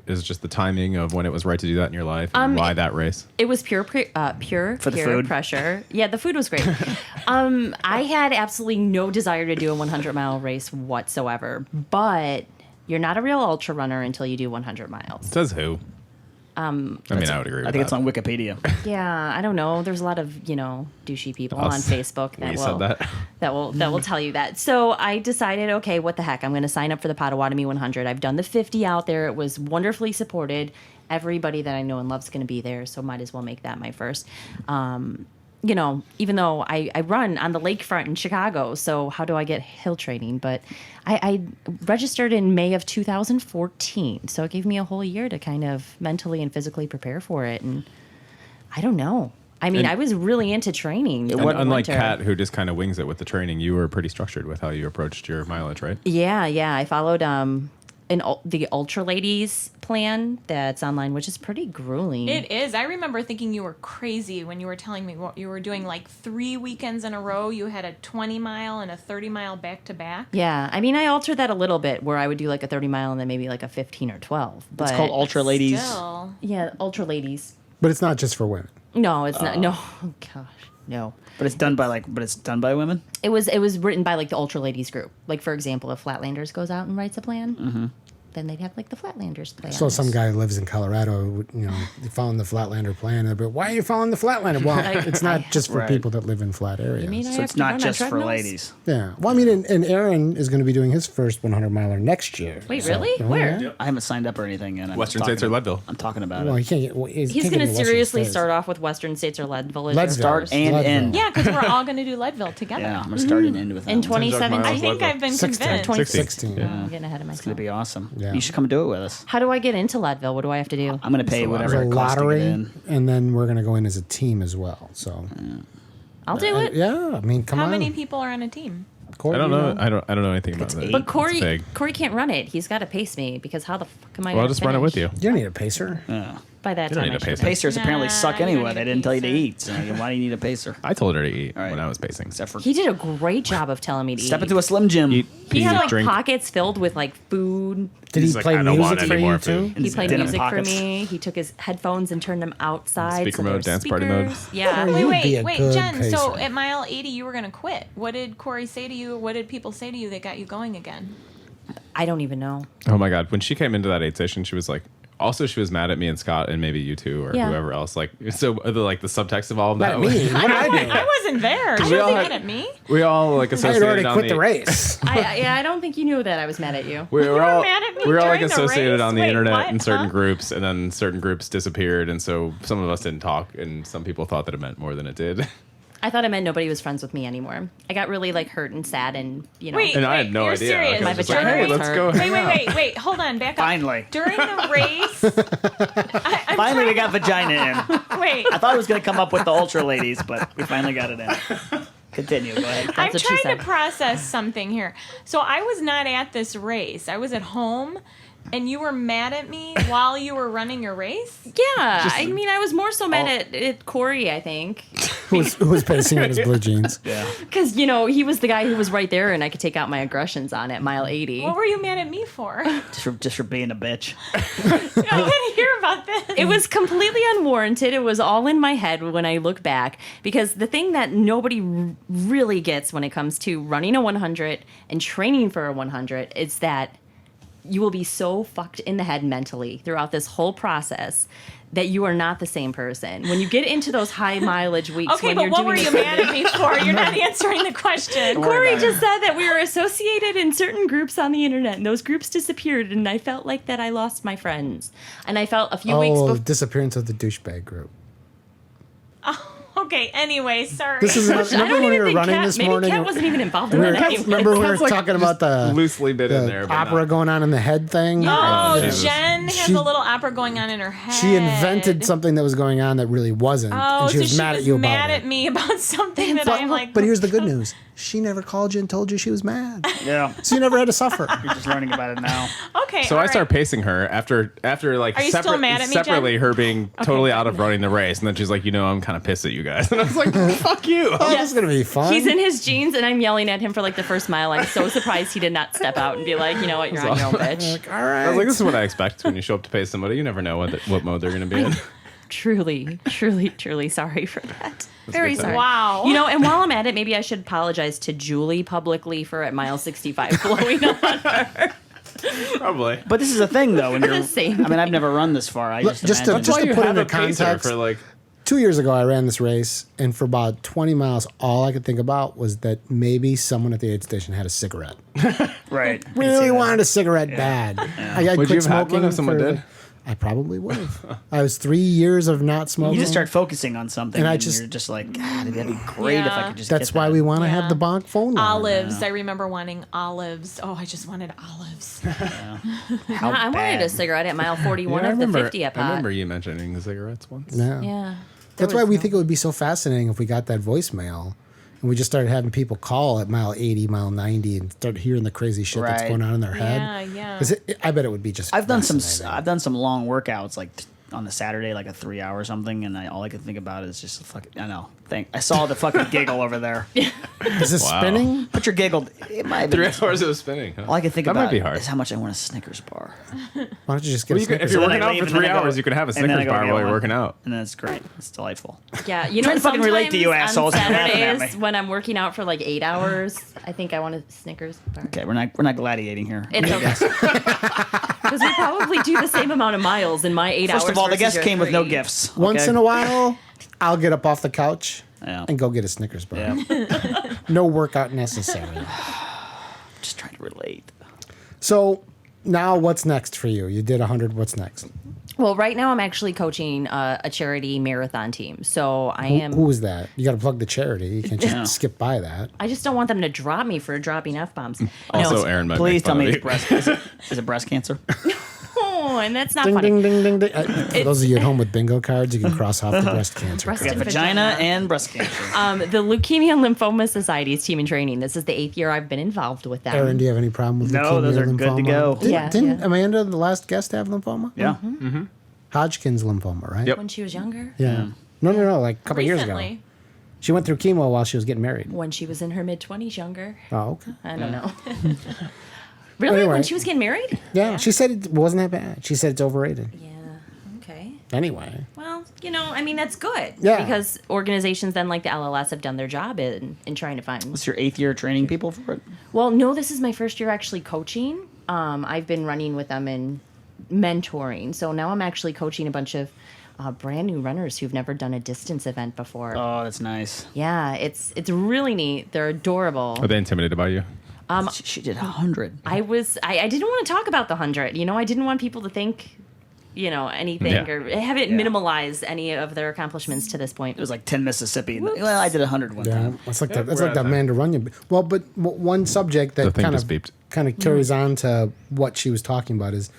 Is just the timing of when it was right to do that in your life? And why that race? It was pure peer For the food? pressure. Yeah, the food was great. I had absolutely no desire to do a 100-mile race whatsoever, but you're not a real ultra runner until you do 100 miles. Says who? I mean, I would agree with I think it's that. on Wikipedia. Yeah, I don't know. There's a lot of, douchey people Us. on Facebook that We will said that. that will tell you that. So I decided, okay, what the heck? I'm going to sign up for the Potawatomi 100. I've done the 50 out there. It was wonderfully supported. Everybody that I know and love is going to be there, so might as well make that my first. Even though I run on the lakefront in Chicago, so how do I get hill training? But I registered in May of 2014, so it gave me a whole year to kind of mentally and physically prepare for it. And I don't know. I mean, And- I was really into training. And one unlike winter. Kat, who just kind of wings it with the training, you were pretty structured with how you approached your mileage, right? Yeah. I followed the Ultra Ladies plan that's online, which is pretty grueling. It is. I remember thinking you were crazy when you were telling me what you were doing. Like 3 weekends in a row, you had a 20-mile and a 30-mile back to back. Yeah, I mean, I altered that a little bit, where I would do like a 30-mile and then maybe like a 15 or 12. But It's called Ultra Ladies. Still, Yeah, Ultra Ladies. But it's not just for women. No, it's not. No, oh, gosh, no. But it's done by women. It was written by like the Ultra Ladies group. Like for example, if Flatlanders goes out and writes a plan, then they'd have like the Flatlanders plan. So some guy who lives in Colorado, following the Flatlander plan. But why are you following the Flatlander? Well, it's not just for Right. people that live in flat areas. You mean I So have it's to not run on just for treadmills? ladies. Yeah. Well, I mean, and Aaron is going to be doing his first 100 miler next year. Wait, So, really? oh, Where? yeah. I haven't signed up or anything yet. I'm Western talking States or about- Leadville? I'm talking about Well, it. he can't get. Well, He's going to seriously start off. off with Western States or Leadville. as Leadville. your Start first. and Leadville. end. yeah, because we're all going to do Leadville together. Yeah, I'm gonna start and end with that in one. 2017. I miles. think I've been 16. convinced. 2016. Yeah. I'm getting ahead of It's gonna myself. be awesome. Yeah. You should come do it with us. How do I get into Leadville? What do I have to do? I'm gonna pay It's a whatever There's a it costs to get lottery, in. and then we're going to go in as a team as well. So, I'll do it. yeah, I mean, come How on. many people are on a team? Corey, I don't you know. I don't know anything about that. eight. But It's Corey vague. can't run it. He's got to pace me because how the fuck am I? Well, I'll gonna just run it with you. finish? You don't need a pacer. Yeah. By that You don't time, need I a should pacer. have. Pacers apparently Nah, suck you don't anyway. need They a didn't tell you to pacer. eat. So why do you need a pacer? I told her to eat Right. when I was pacing. Except for He did a great job of telling me to step eat. into a Slim Jim. Eat, He pee, had like drink. pockets filled with like food. Did He's he like, play I don't want music for any you more too? food. He played Denim music pockets. for me. He took his headphones and turned them outside. Speaker so there mode, were dance party mode. speakers. Yeah. Oh, you would be a Wait, good Jen. So pacer. at mile 80, you were going to quit. What did Corey say to you? What did people say to you that got you going again? I don't even know. Oh my god! When she came into that aid station, she was like. Also, she was mad at me and Scott and maybe you two or Yeah. whoever else. Like, so like the subtext of all of that. Not me. What did I do? I wasn't there. She we all wasn't had- mad at me. We all like I had associated already on quit the race. I don't think you knew that I was mad at you. We were were all mad at me we were all like during the associated race? on the Wait, internet what? in certain Huh? groups, and then certain groups disappeared, and so some of us didn't talk, and some people thought that it meant more than it did. I thought it meant nobody was friends with me anymore. I got really like hurt and sad and Wait, And I had no you're idea. Serious. Like, I My was just like, vagina hey, was let's hurt. go. Wait, hang out. wait. Hold on. Back up. Finally. During the race. Finally, we got vagina in. Wait. I thought it was going to come up with the Ultra Ladies, but we finally got it in. Continue. Go ahead. I'm what she trying said. to process something here. So I was not at this race. I was at home And you were mad at me while you were running your race? Yeah, I mean, I was more so mad at Corey, I think. Who was pacing in his blue jeans. Yeah. Because, he was the guy who was right there and I could take out my aggressions on at mile 80. What were you mad at me for? Just for being a bitch. I want to hear about this. It was completely unwarranted. It was all in my head when I look back. Because the thing that nobody really gets when it comes to running a 100 and training for a 100 is that you will be so fucked in the head mentally throughout this whole process that you are not the same person. When you get into those high mileage weeks, Okay, when but you're what doing were you mad at me for? You're not answering the question. Corey just said that we were associated in certain groups on the internet, and those groups disappeared, and I felt like that I lost my friends. And I felt a few weeks Oh, before. disappearance of the douchebag group. Okay, anyway, sorry. This is I remember don't when we even were think running Kat, this maybe morning. Kat wasn't even involved in we were, that anyway. remember we were That's like talking about the loosely bit in there, but opera not- going on in the head thing. Oh, Jesus. Jen has She- a little opera going on in her head. She invented something that was going on that really wasn't, Oh, and she so was mad at you about mad it. at me about something that But, I'm like. but here's the good news: she never called you and told you she was mad, Yeah. so you never had to suffer. You're just learning about it now. Okay. So all I right. start pacing her after like Are you still mad at me, Jen? separately her being totally out of running the race, and then she's like, I'm kind of pissed at you guys, and I was like, fuck you. Oh, this is gonna be fun. He's in his jeans, and I'm yelling at him for like the first mile. I'm so surprised he did not step out and be like, you know what, you're on your own, bitch. Like, all I was like, right. this is what I expect when you show up to pace somebody. You never know what mode they're going to be in. Truly, truly, truly sorry for that. Very good time. sorry. Wow. And while I'm at it, maybe I should apologize to Julie publicly for at mile 65 blowing up on her. Probably. But this is a thing, though. When you're, The same. I mean, I've never run this far. I Look, just just to- imagine. just to put it a into context, for like 2 years ago, I ran this race, and for about 20 miles, all I could think about was that maybe someone at the aid station had a cigarette. right. Really wanted a cigarette bad. I Would quit you have had one smoking if someone for- did? I probably would have. I was 3 years of not smoking. You just start focusing on something, And and, I just- you're just like, God, that'd be great if I Yeah. could just. That's get why that. we want to Yeah. have the bonk phone number. Olives. I remember wanting olives. Oh, I just wanted olives. How I wanted bad. a cigarette at mile 41 I of the remember, 50 at I pot. remember you mentioning the cigarettes once. Yeah. Yeah. That's why we think it would be so fascinating if we got that voicemail and we just started having people call at mile 80, mile 90 and start hearing the crazy shit that's Right. going on in their head. Yeah, yeah. 'Cause I bet it would be just I've done some long workouts like on a Saturday, like a 3 hour something, and all I could think about is just fucking. I know. I saw the fucking giggle over there. Is this Wow. spinning? But you're giggled. It might have been. 3 hours of spinning. Huh? All I can think that about might be hard. is how much I want a Snickers bar. Why don't you just get Well, a you could, if Snickers you're bar? then working I out leave, for and then 3 I go- hours, you can have a and then I Snickers go bar get while you're one. working out. And then it's great. It's delightful. Yeah, Trying to fucking relate to you, sometimes assholes, On and you're laughing at Saturdays, me. when I'm working out for like 8 hours, I think I want a Snickers bar. Okay, we're not gladiating here. It's okay. Because we probably do the same amount of miles in my 8 hours. First of all, the versus guest your came with no 3. gifts. Once okay? in a while, I'll get up off the couch Yeah. and go get a Snickers bar. Yeah. No workout necessary. Just trying to relate. So now what's next for you? You did 100. What's next? Well, right now I'm actually coaching a charity marathon team. So I am. Who is that? You got to plug the charity. You can't just skip by that. I just don't want them to drop me for dropping F bombs. Also, No, Aaron might Please make tell fun me of it's you. breast. Is it breast cancer? oh, and that's not Ding, funny. ding, ding, ding, ding. For those of you at home with bingo cards, you can cross off the breast cancer. Breast card. and Vagina and breast cancer. The Leukemia and Lymphoma Society's team in training. This is the 8th year I've been involved with them. Aaron, do you have any problem with No, leukemia those or are good to lymphoma? go. Didn't Yeah. Amanda, the last guest, have lymphoma? Yeah. Hodgkin's lymphoma, right? Yep. When she was younger? Yeah. No, like a couple years ago. Recently. She went through chemo while she was getting married. When she was in her mid-20s younger. Oh, okay. I don't know. Really? Anyway. When she was getting married? Yeah, she said it wasn't that bad. She said it's overrated. Yeah. Okay. Anyway. Well, I mean, that's good. Yeah. Because organizations then like the LLS have done their job in trying to find. What's your 8th year training people for it? Well, no, this is my first year actually coaching. I've been running with them and mentoring. So now I'm actually coaching a bunch of brand new runners who've never done a distance event before. Oh, that's nice. Yeah, it's really neat. They're adorable. Are they intimidated by you? She did 100. I didn't want to talk about the 100. I didn't want people to think, anything Yeah. or have it minimalize any of their accomplishments to this point. It was like 10 Mississippi. Well, I did 100 one Yeah, time. that's like Yeah, that's we're like out that of time. Amanda Runyon. Well, but one subject The that thing kind just of beeped. carries on to what she was talking about is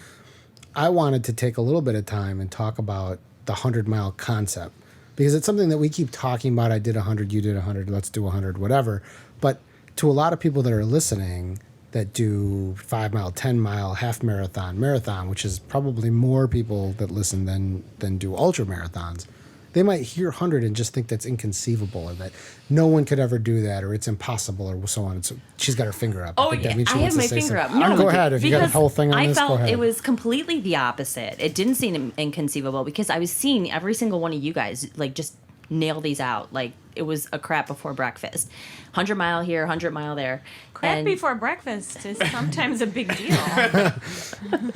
I wanted to take a little bit of time and talk about the 100-mile concept because it's something that we keep talking about. I did 100, you did 100, let's do 100, whatever. But to a lot of people that are listening that do 5 mile, 10 mile, half marathon, marathon, which is probably more people that listen than do ultra marathons. They might hear 100 and just think that's inconceivable, or that no one could ever do that, or it's impossible, or so on. And so she's got her finger up. Oh, think yeah. that means she I wants have to my say finger up. something. No, Go ahead. If you got a because whole thing on I this, go felt ahead. it was completely the opposite. It didn't seem inconceivable because I was seeing every single one of you guys like just nail these out. Like it was a crap before breakfast. 100 mile here, 100 mile there. Crap And before breakfast is sometimes a big deal.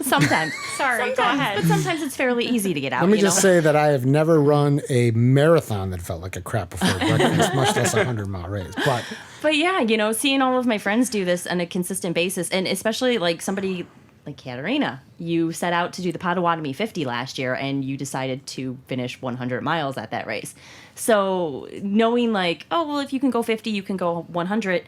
sometimes. Sorry, go ahead. But sometimes it's fairly easy to get out. Let me you just know? say that I have never run a marathon that felt like a crap before breakfast, much less a 100-mile race. But yeah, seeing all of my friends do this on a consistent basis, and especially like somebody like Katerina, you set out to do the Potawatomi 50 last year, and you decided to finish 100 miles at that race. So knowing like, oh, well, if you can go 50, you can go 100,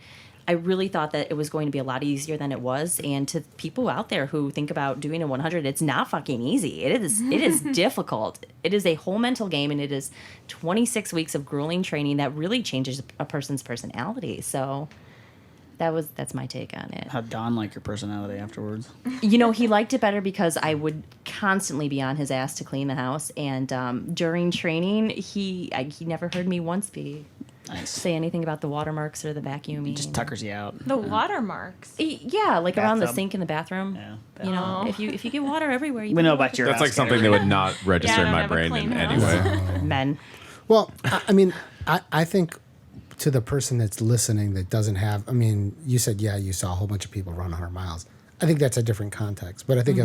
I really thought that it was going to be a lot easier than it was. And to people out there who think about doing a 100, it's not fucking easy. It is difficult. It is a whole mental game, and it is 26 weeks of grueling training that really changes a person's personality. So that's my take on it. How'd Don like your personality afterwards? He liked it better because I would constantly be on his ass to clean the house, and during training, he never heard me once Nice. say anything about the watermarks or the vacuuming. Just tuckers you out. The watermarks. Yeah, like around the Bathtub. sink in the bathroom. Yeah. If you get water everywhere, you We know about your That's house, like something that would not register Yeah, I in don't my have a brain clean in house. any way. men. well, I mean, I think to the person that's listening that doesn't have, I mean, you said, yeah, you saw a whole bunch of people run 100 miles. I think that's a different context. But I think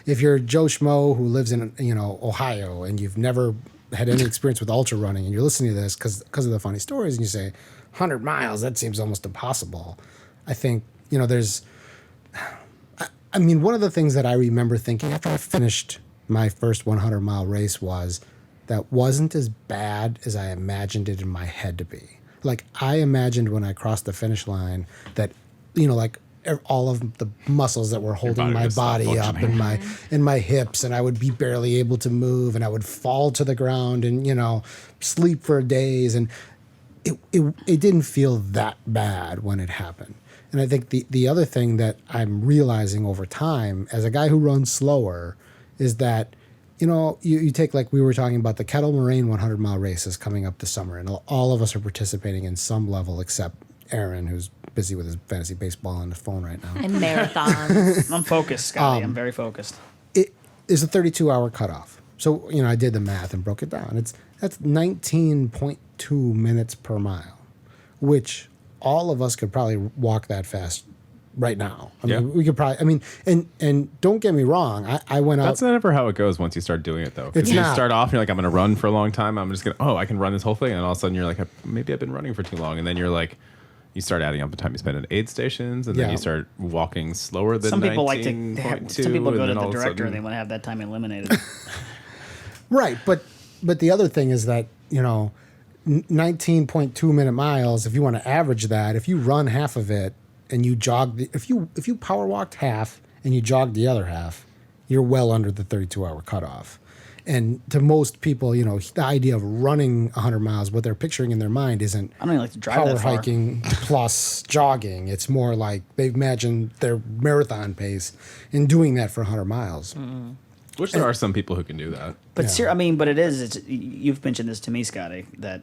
if you're Joe Schmo who lives in, Ohio, and you've never had any experience with ultra running, and you're listening to this because of the funny stories, and you say, 100 miles, that seems almost impossible. I think, there's, I mean, one of the things that I remember thinking after I finished my first 100-mile race was that wasn't as bad as I imagined it in my head to be. Like, I imagined when I crossed the finish line that, like all of the muscles that were holding body my would stop body up and my hips, and I would be barely able to move, and I would fall to the ground and, sleep for days. And it didn't feel that bad when it happened. And I think the other thing that I'm realizing over time as a guy who runs slower is that, you take, like we were talking about, the Kettle Moraine 100-mile race is coming up this summer, and all of us are participating in some level except Aaron, who's busy with his fantasy baseball on the phone right now. And marathons. I'm focused, Scotty. I'm very focused. It is a 32-hour cutoff. So, I did the math and broke it down. That's 19.2 minutes per mile, which all of us could probably walk that fast right now. I mean, we could probably, and don't get me wrong, I went out. That's never how it goes once you start doing it, though. 'Cause It's you not. start off and you're like, I'm going to run for a long time. I'm just going to, I can run this whole thing. And all of a sudden you're like, maybe I've been running for too long. And then you're like, you start adding up the time you spend at aid stations, and then you start walking slower than Some people like to. 19.2, Some people go and to then all the of a director and sudden- they want to have that time eliminated. Right, but the other thing is that 19.2 minute miles. If you want to average that, if you run half of it and you jog, if you power walked half and you jogged the other half, you're well under the 32-hour cutoff. And to most people, the idea of running 100 miles, what they're picturing in their mind isn't I don't even like to drive power that far. hiking plus jogging. It's more like they imagine their marathon pace and doing that for 100 miles. Which there are some people who can do that. But Yeah. but it is. You've mentioned this to me, Scotty. That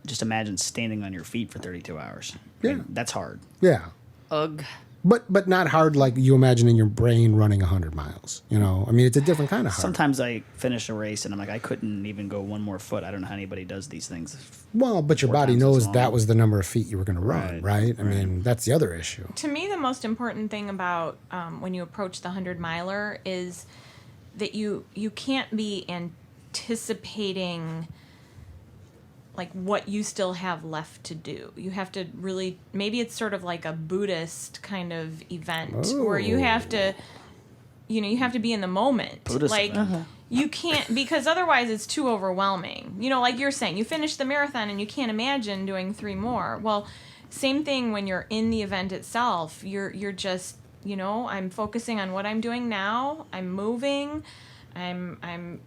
just imagine standing on your feet for 32 hours. I mean, Yeah. that's hard. Yeah. Ugh. But not hard like you imagine in your brain running 100 miles. I mean, it's a different kind of hard. Sometimes I finish a race and I'm like, I couldn't even go one more foot. I don't know how anybody does these things. Well, but your 4 body times knows as long. that was the number of feet you were going to run, right? I mean, that's the other issue. To me, the most important thing about when you approach the 100-miler is that you can't be anticipating like what you still have left to do. You have to really, maybe it's sort of like a Buddhist kind of event where you have to, you have to be in the moment. Buddhist like event. you can't, because otherwise it's too overwhelming. Like you're saying, you finish the marathon and you can't imagine doing 3 more. Well, same thing when you're in the event itself. You're just, I'm focusing on what I'm doing now. I'm moving. I'm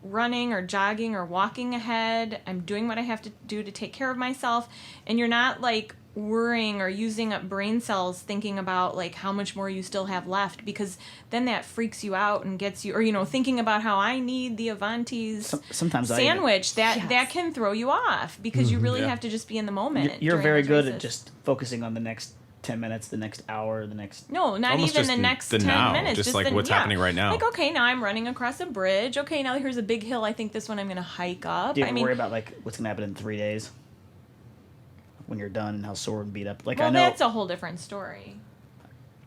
running or jogging or walking ahead. I'm doing what I have to do to take care of myself. And you're not like worrying or using up brain cells thinking about like how much more you still have left, because then that freaks you out and gets you, or thinking about how I need the Avanti's Sometimes sandwich, that can throw you off because you really have to just be in the moment. You're during very those good races. at just focusing on the next 10 minutes, the next hour, the next. No, not Almost even just the next the 10 now, minutes. just like the, what's happening right now. Like, okay, now I'm running across a bridge. Okay, now here's a big hill. I think this one I'm going to hike up. Do you ever worry about like what's gonna happen in 3 days when you're done and how sore and beat up? Like well, I know that's a whole different story.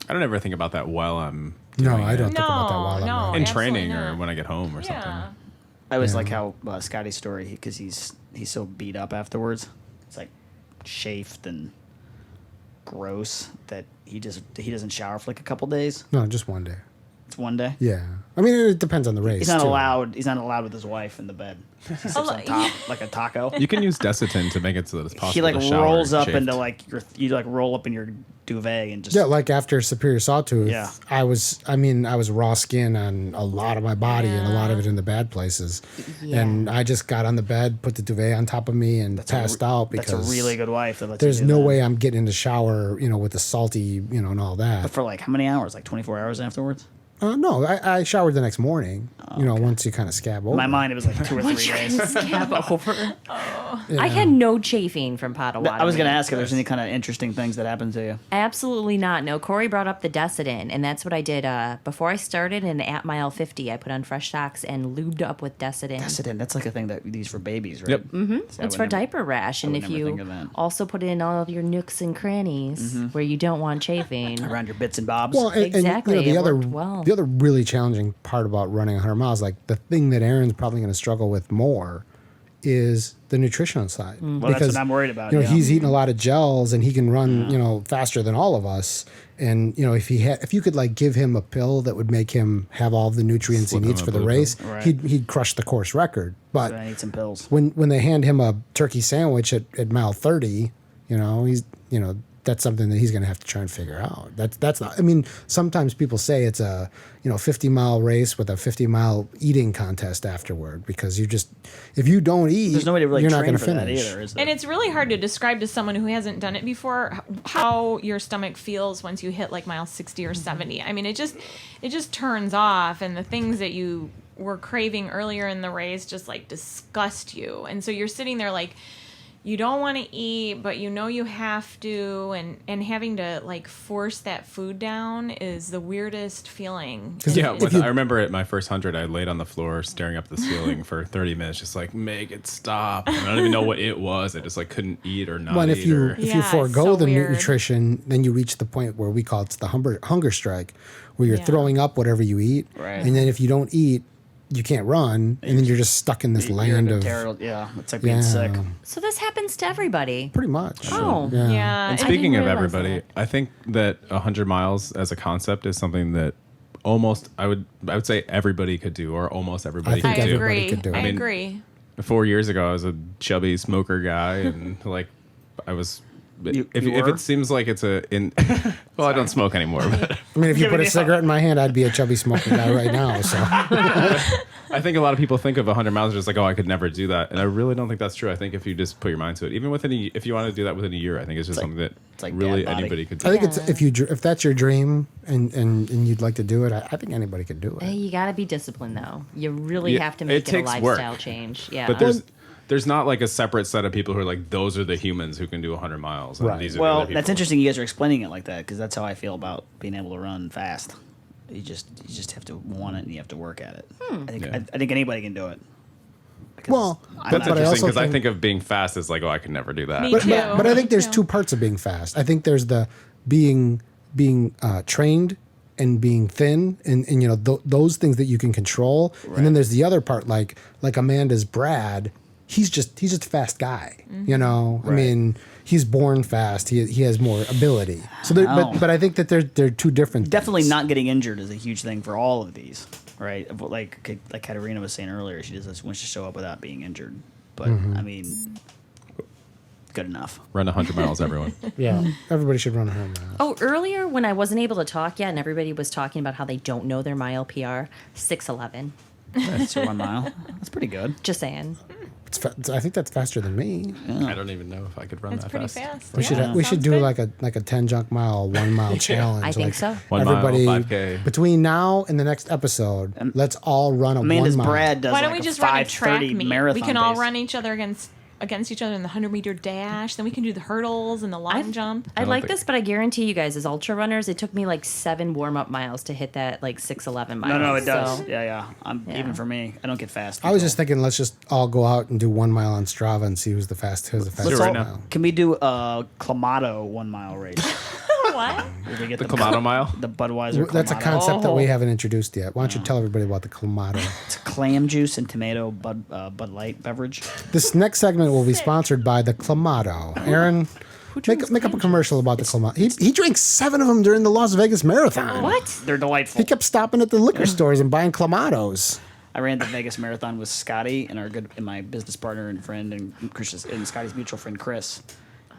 I don't ever think about that while I'm No, doing I it. don't think about that while I'm No, running. in absolutely training or not. when I get home or Yeah. something. I always Yeah. like how Scotty's story because he's so beat up afterwards. It's like chafed and gross that he doesn't shower for like a couple days. No, just one day. It's one day. Yeah. I mean, it depends on the race. He's not too. allowed. He's not allowed with his wife in the bed. He sits on top like a taco. You can use Desitin to make it so that it's possible He like to shower rolls up chafed. into like you like roll up in your duvet and just Yeah, like after Superior Sawtooth, Yeah. I was raw skin on a lot of my body and a lot of it in the bad places. Yeah. And I just got on the bed, put the duvet on top of me, and passed out because that's a really good wife that lets there's you do no that. way I'm getting in the shower, with the salty, and all that. But for like how many hours? Like 24 hours afterwards? No, I showered the next morning, once you kind of scab over. In my mind, it was like 2 or 3 days. Scab over. I had no chafing from Potawatomi. I was going to ask if there's any kind of interesting things that happened to you. Absolutely not. No, Corey brought up the Desitin, and that's what I did. Before I started, and at mile 50, I put on fresh socks and lubed up with Desitin. Desitin, that's like a thing that we use for babies, right? Yep. Mm-hmm. It's for diaper rash, and would if never think you of that. also put it in all of your nooks and crannies where you don't want chafing. Around your bits and bobs. Well, and, Exactly, the it other worked well. the other really challenging part about running 100 miles, like the thing that Aaron's probably going to struggle with more, is the nutritional side. Well, that's what I'm worried about, yeah. He's eating a lot of gels and he can run, faster than all of us. And if you could like give him a pill that would make him have all the nutrients Slip he him needs a for the blue race, pill. Right. he'd crush the course record. But I need some pills. when they hand him a turkey sandwich at mile 30, he's that's something that he's going to have to try and figure out. That's not. I mean, sometimes people say it's a 50-mile race with a 50-mile eating contest afterward, because if you don't eat, There's no way to really you're not train going for to that finish. either, is there? And it's really hard to describe to someone who hasn't done it before how your stomach feels once you hit like mile 60 or 70. I mean, it just turns off, and the things that you were craving earlier in the race just like disgust you. And so you're sitting there like, you don't want to eat, but you have to, and having to like force that food down is the weirdest feeling. Yeah, I remember at my first 100, I laid on the floor staring up at the ceiling for 30 minutes, just like, make it stop. And I don't even know what it was. I just like couldn't eat or not Well, and eat. if you Yeah, it's forego so the weird. nutrition, then you reach the point where we call it the hunger strike, where you're Yeah. throwing up whatever you eat, Right. and then if you don't eat, you can't run, and then you're just stuck in this You're land in a of terrible, yeah, it's like being sick. So this happens to everybody. pretty much. Oh. Yeah. And I speaking didn't of realize everybody, that. I think that 100 miles as a concept is something that almost I would say everybody could do, or almost everybody I think could do. everybody agree. could do it. I I mean, agree. 4 years ago, I was a chubby smoker guy, and like I was. You if were? it seems like it's well, I don't smoke anymore, but I mean, if you Give put it a a- cigarette in my hand, I'd be a chubby smoking guy right now. So I think a lot of people think of 100 miles as just like, oh, I could never do that, and I really don't think that's true. I think if you just put your mind to it, even if you want to do that within a year, I think it's just something that like really dad body. anybody could do. I think it's if that's your dream and you'd like to do it, I think anybody could do it. You got to be disciplined, though. You really Yeah, have to it make it a takes work. lifestyle change. Yeah. But there's not like a separate set of people who are like, those are the humans who can do 100 miles. And Right. these are the Well, other that's people. interesting you guys are explaining it like that, because that's how I feel about being able to run fast. You just have to want it and you have to work at it. I think anybody can do it. Because Well, I'm That's but I interesting also because I think- think of being fast as like, oh, I could never do that. Me But, too. but I think there's Yeah. two parts of being fast. I think there's the being trained and being thin, and those things that you can control. And then there's the other part, like Amanda's Brad. He's just a fast guy. I mean, he's born fast. He has more ability. So, Wow. but I think that they're two different. definitely things. not getting injured is a huge thing for all of these, right? Like Katerina was saying earlier, she just wants to show up without being injured. But I mean, good enough. Run 100 miles, everyone. Yeah, everybody should run 100 miles. Oh, earlier when I wasn't able to talk yet and everybody was talking about how they don't know their mile PR, 6:11. That's 1 mile. That's pretty good. Just saying. I think that's faster than me. I don't even know if I could run That's that pretty fast. fast. We should Sounds do good. like a 10 junk mile, 1 mile challenge. I think like so. 1 mile, everybody 5K. between now and the next episode, let's all run a Amanda's 1 mile. Brad does Why don't like we just a run a track 5:30 meet? marathon. We can all pace. run each other against each other in the 100-meter dash. Then we can do the hurdles and the long jump. I don't like think- this, but I guarantee you guys, as ultra runners, it took me like 7 warm-up miles to hit that like 6:11 miles. No, it does. So, Yeah. Yeah. Even for me, I don't get fast. I was just thinking, let's just all go out and do 1 mile on Strava and see who's the fastest. do it Let's right all, now. Can we do a Clamato 1 mile race? What? Where we get The Clamato mile? The Budweiser. That's a Clamato. concept that we Oh. haven't introduced yet. Why don't you tell everybody about the Clamato? It's a clam juice and tomato Bud Light beverage. This next segment will be sponsored by the Clamato. Aaron, make up a commercial about the Clamato. He drank 7 of them during the Las Vegas Marathon. what? They're delightful. He kept stopping at the liquor stores and buying Clamatos. I ran the Vegas Marathon with Scotty and my business partner and friend and Chris and Scotty's mutual friend Chris,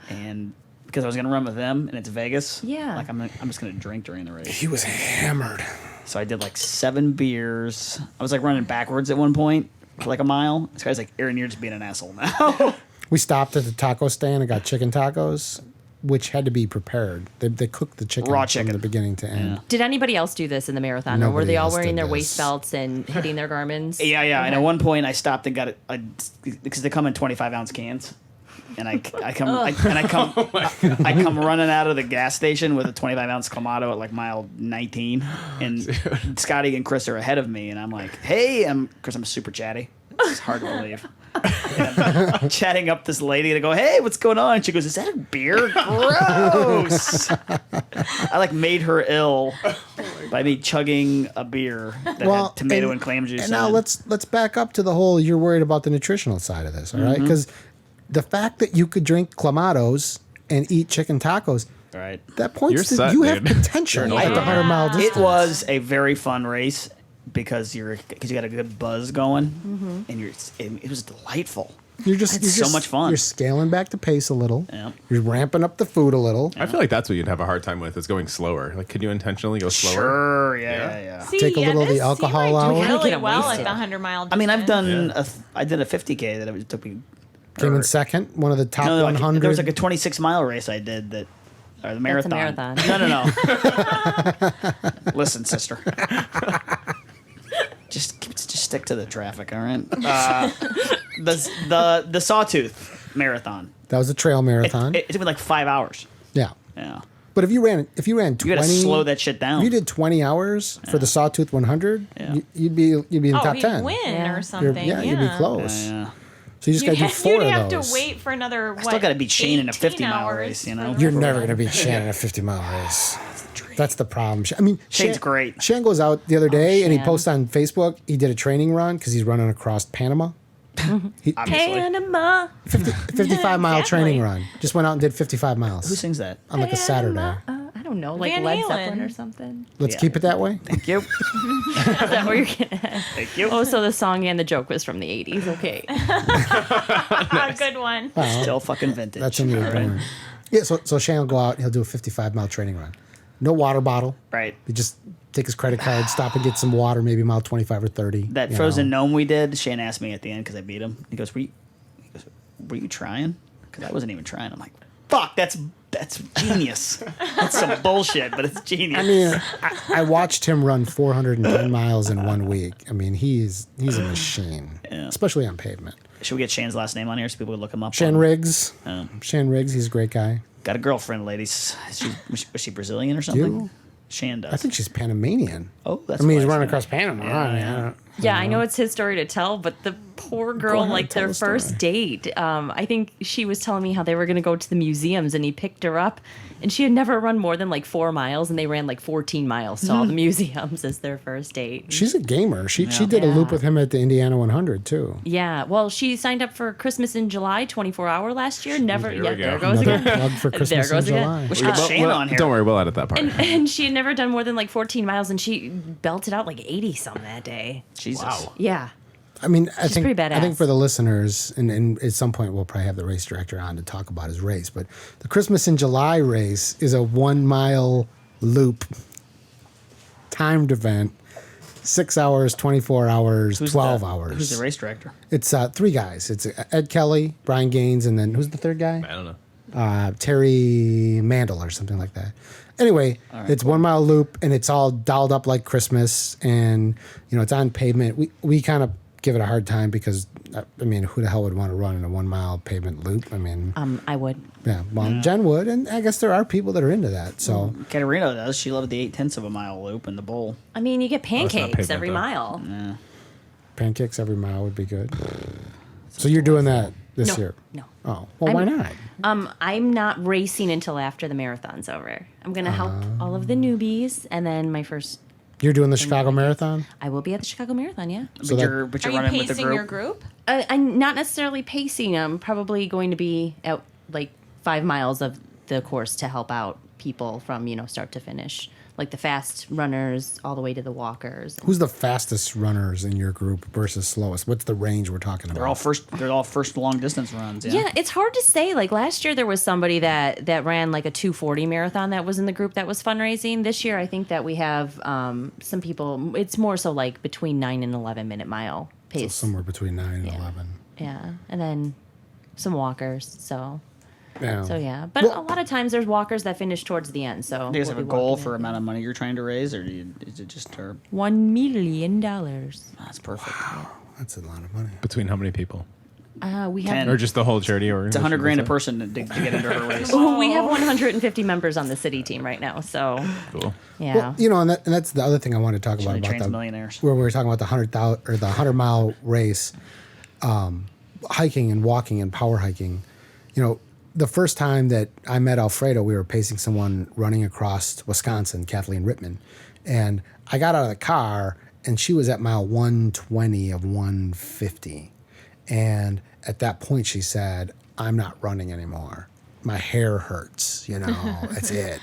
and because I was gonna run with them and it's Vegas, Yeah. like I'm just gonna drink during the race. He was hammered. So I did like 7 beers. I was like running backwards at one point for like a mile. This guy's like, Aaron, you're just being an asshole now. We stopped at the taco stand and got chicken tacos, which had to be prepared. They cooked the chicken Raw from chicken. the beginning to end. Did anybody else do this in the marathon, or were Nobody they all else wearing did their this. waist belts and hitting their garments? Yeah. And at one point I stopped and got it because they come in 25-ounce cans. And I come running out of the gas station with a 25-ounce Clamato at like mile 19, and Scotty and Chris are ahead of me, and I'm like, "Hey," because I'm super chatty. It's hard to believe. And I'm chatting up this lady to go, "Hey, what's going on?" And she goes, "Is that a beer? Gross!" I like made her ill by me chugging a beer that had tomato and clam juice. And in now it. let's back up to the whole. You're worried about the nutritional side of this, all Mm-hmm. right? Because the fact that you could drink Clamatos and eat chicken tacos, right. that points You're to set, you have dude. potential You're at the an 100-mile distance. It was a very fun race because you got a good buzz going, and it was delightful. You're just so much fun. You're scaling back the pace a little. Yeah. You're ramping up the food a little. I feel like that's what you'd have a hard time with is going slower. Like, could you intentionally go slower? Sure, yeah. See, Take a little of the this alcohol seemed out. like Gotta really get 'em well at wasted. the 100-mile. I mean, I've done Yeah. I did a 50K that it took me. Came in second, one of the top No, 100. there was like a 26-mile race I did that, or the marathon. marathon. No. Listen, sister. Just stick to the traffic, all right? The Sawtooth Marathon. That was a trail marathon. It took me like 5 hours. yeah. Yeah. But if you ran 20, You got to slow that shit down. If you did 20 hours for the Sawtooth 100, Yeah. you'd be in the Oh, top he'd 10. win Yeah. or something. You'd be close. Yeah. So you just got to do 4 you'd of have those. to wait for another. I still got to beat Shane in a 50-mile hours race, you know? You're never going to beat Shan in a 50-mile race. That's the problem. I mean, Shane's great. Shan goes out the other day and he Shan. posts on Facebook. He did a training run because he's running across Panama. Obviously. Panama. 55-mile training run. Just went out and did 55 miles Who sings that? on like a Saturday. I don't know, like Van Led Halen. Zeppelin or something. Let's Yeah. keep it that way. Thank you. Is that what you're getting at? Thank you. Oh, so the song and the joke was from the 80s. Okay. A good one. Still fucking vintage. That's in your All right. brain. Yeah, so Shan will go out. He'll do a 55-mile training run. No water bottle. Right. He just take his credit card, stop and get some water, maybe mile 25 or 30. That you frozen know. gnome we did, Shane asked me at the end because I beat him. He goes, were you trying? Because I wasn't even trying. I'm like, fuck, that's genius. That's some bullshit, but it's genius. I mean, I watched him run 410 miles in 1 week. I mean, he's a machine, Yeah. especially on pavement. Should we get Shane's last name on here so people can look him up? Shan on- Riggs. Oh. Shan Riggs, he's a great guy. Got a girlfriend, ladies. Was she Brazilian or something? You? Shan does. I think she's Panamanian. Oh, that's I mean, he's why running it's- across Panama. I mean, I don't- Yeah, I know it's his story to tell, but the poor girl, ahead, like tell their the story. first date, I think she was telling me how they were going to go to the museums and he picked her up and she had never run more than like 4 miles and they ran like 14 miles to all the museums as their first date. She's a gamer. She did a loop Yeah. with him at the Indiana 100 too. Yeah, well, she signed up for Christmas in July, 24-hour last year. Never, There we yeah, go. there goes Another again. plug for Christmas goes in again. July. We should get Shane on here. Don't worry, we'll edit that part. And she had never done more than like 14 miles and she belted out like 80 some that day. Jesus. Wow. Yeah. I mean, I think pretty I think badass. for the listeners, and at some point we'll probably have the race director on to talk about his race. But the Christmas in July race is a 1 mile loop, timed event, 6 hours, 24 hours, Who's 12 the- hours. Who's the race director? It's 3 guys. It's Ed Kelly, Brian Gaines, and then who's the third guy? I don't know. Terry Mandel or something like that. Anyway, it's 1 mile loop and it's all dialed up like Christmas, and it's on pavement. We kind of give it a hard time because I mean, who the hell would want to run in a 1 mile pavement loop? I mean, I would. yeah, well, Jen would, and I guess there are people that are into that. So Katerina does. She loved the 8/10 of a mile loop in the bowl. I mean, you get it's not pancakes pavement, every though. mile. pancakes every mile would be good. So you're doing that this No, year? no. Oh, well, why not? I'm not racing until after the marathon's over. I'm gonna help all of the newbies, and then my first. You're doing the Chicago Marathon? I will be at the Chicago Marathon. Yeah. So But that- you're Are you running with the pacing group. your group? I'm not necessarily pacing. I'm probably going to be at like 5 miles of the course to help out people from start to finish, like the fast runners all the way to the walkers. Who's the fastest runners in your group versus slowest? What's the range we're talking about? They're all first long distance runs. Yeah. Yeah, it's hard to say. Like last year, there was somebody that ran like a 2:40 marathon that was in the group that was fundraising. This year, I think that we have some people. It's more so like between 9 and 11-minute mile So pace. somewhere between 9 and 11. Yeah, and then some walkers. So Yeah. yeah, but Well- a lot of times there's walkers that finish towards the end. So Do you guys we'll have a be goal walking for in. amount of money you're trying to raise, or is it just $1 million. That's perfect. That's a lot of money. Between how many people? We 10. have Or just the whole charity organization? It's $100,000 a is that? person to get into her race. we have 150 members on the city team right now. So Cool. yeah. Well, and that's the other thing I wanted to talk Only about trains the millionaires. where we were talking about the 100,000 or the 100-mile race, hiking and walking and power hiking. The first time that I met Alfredo, we were pacing someone running across Wisconsin, Kathleen Rittman, and I got out of the car and she was at mile 120 of 150, and at that point she said, "I'm not running anymore. My hair hurts. That's it."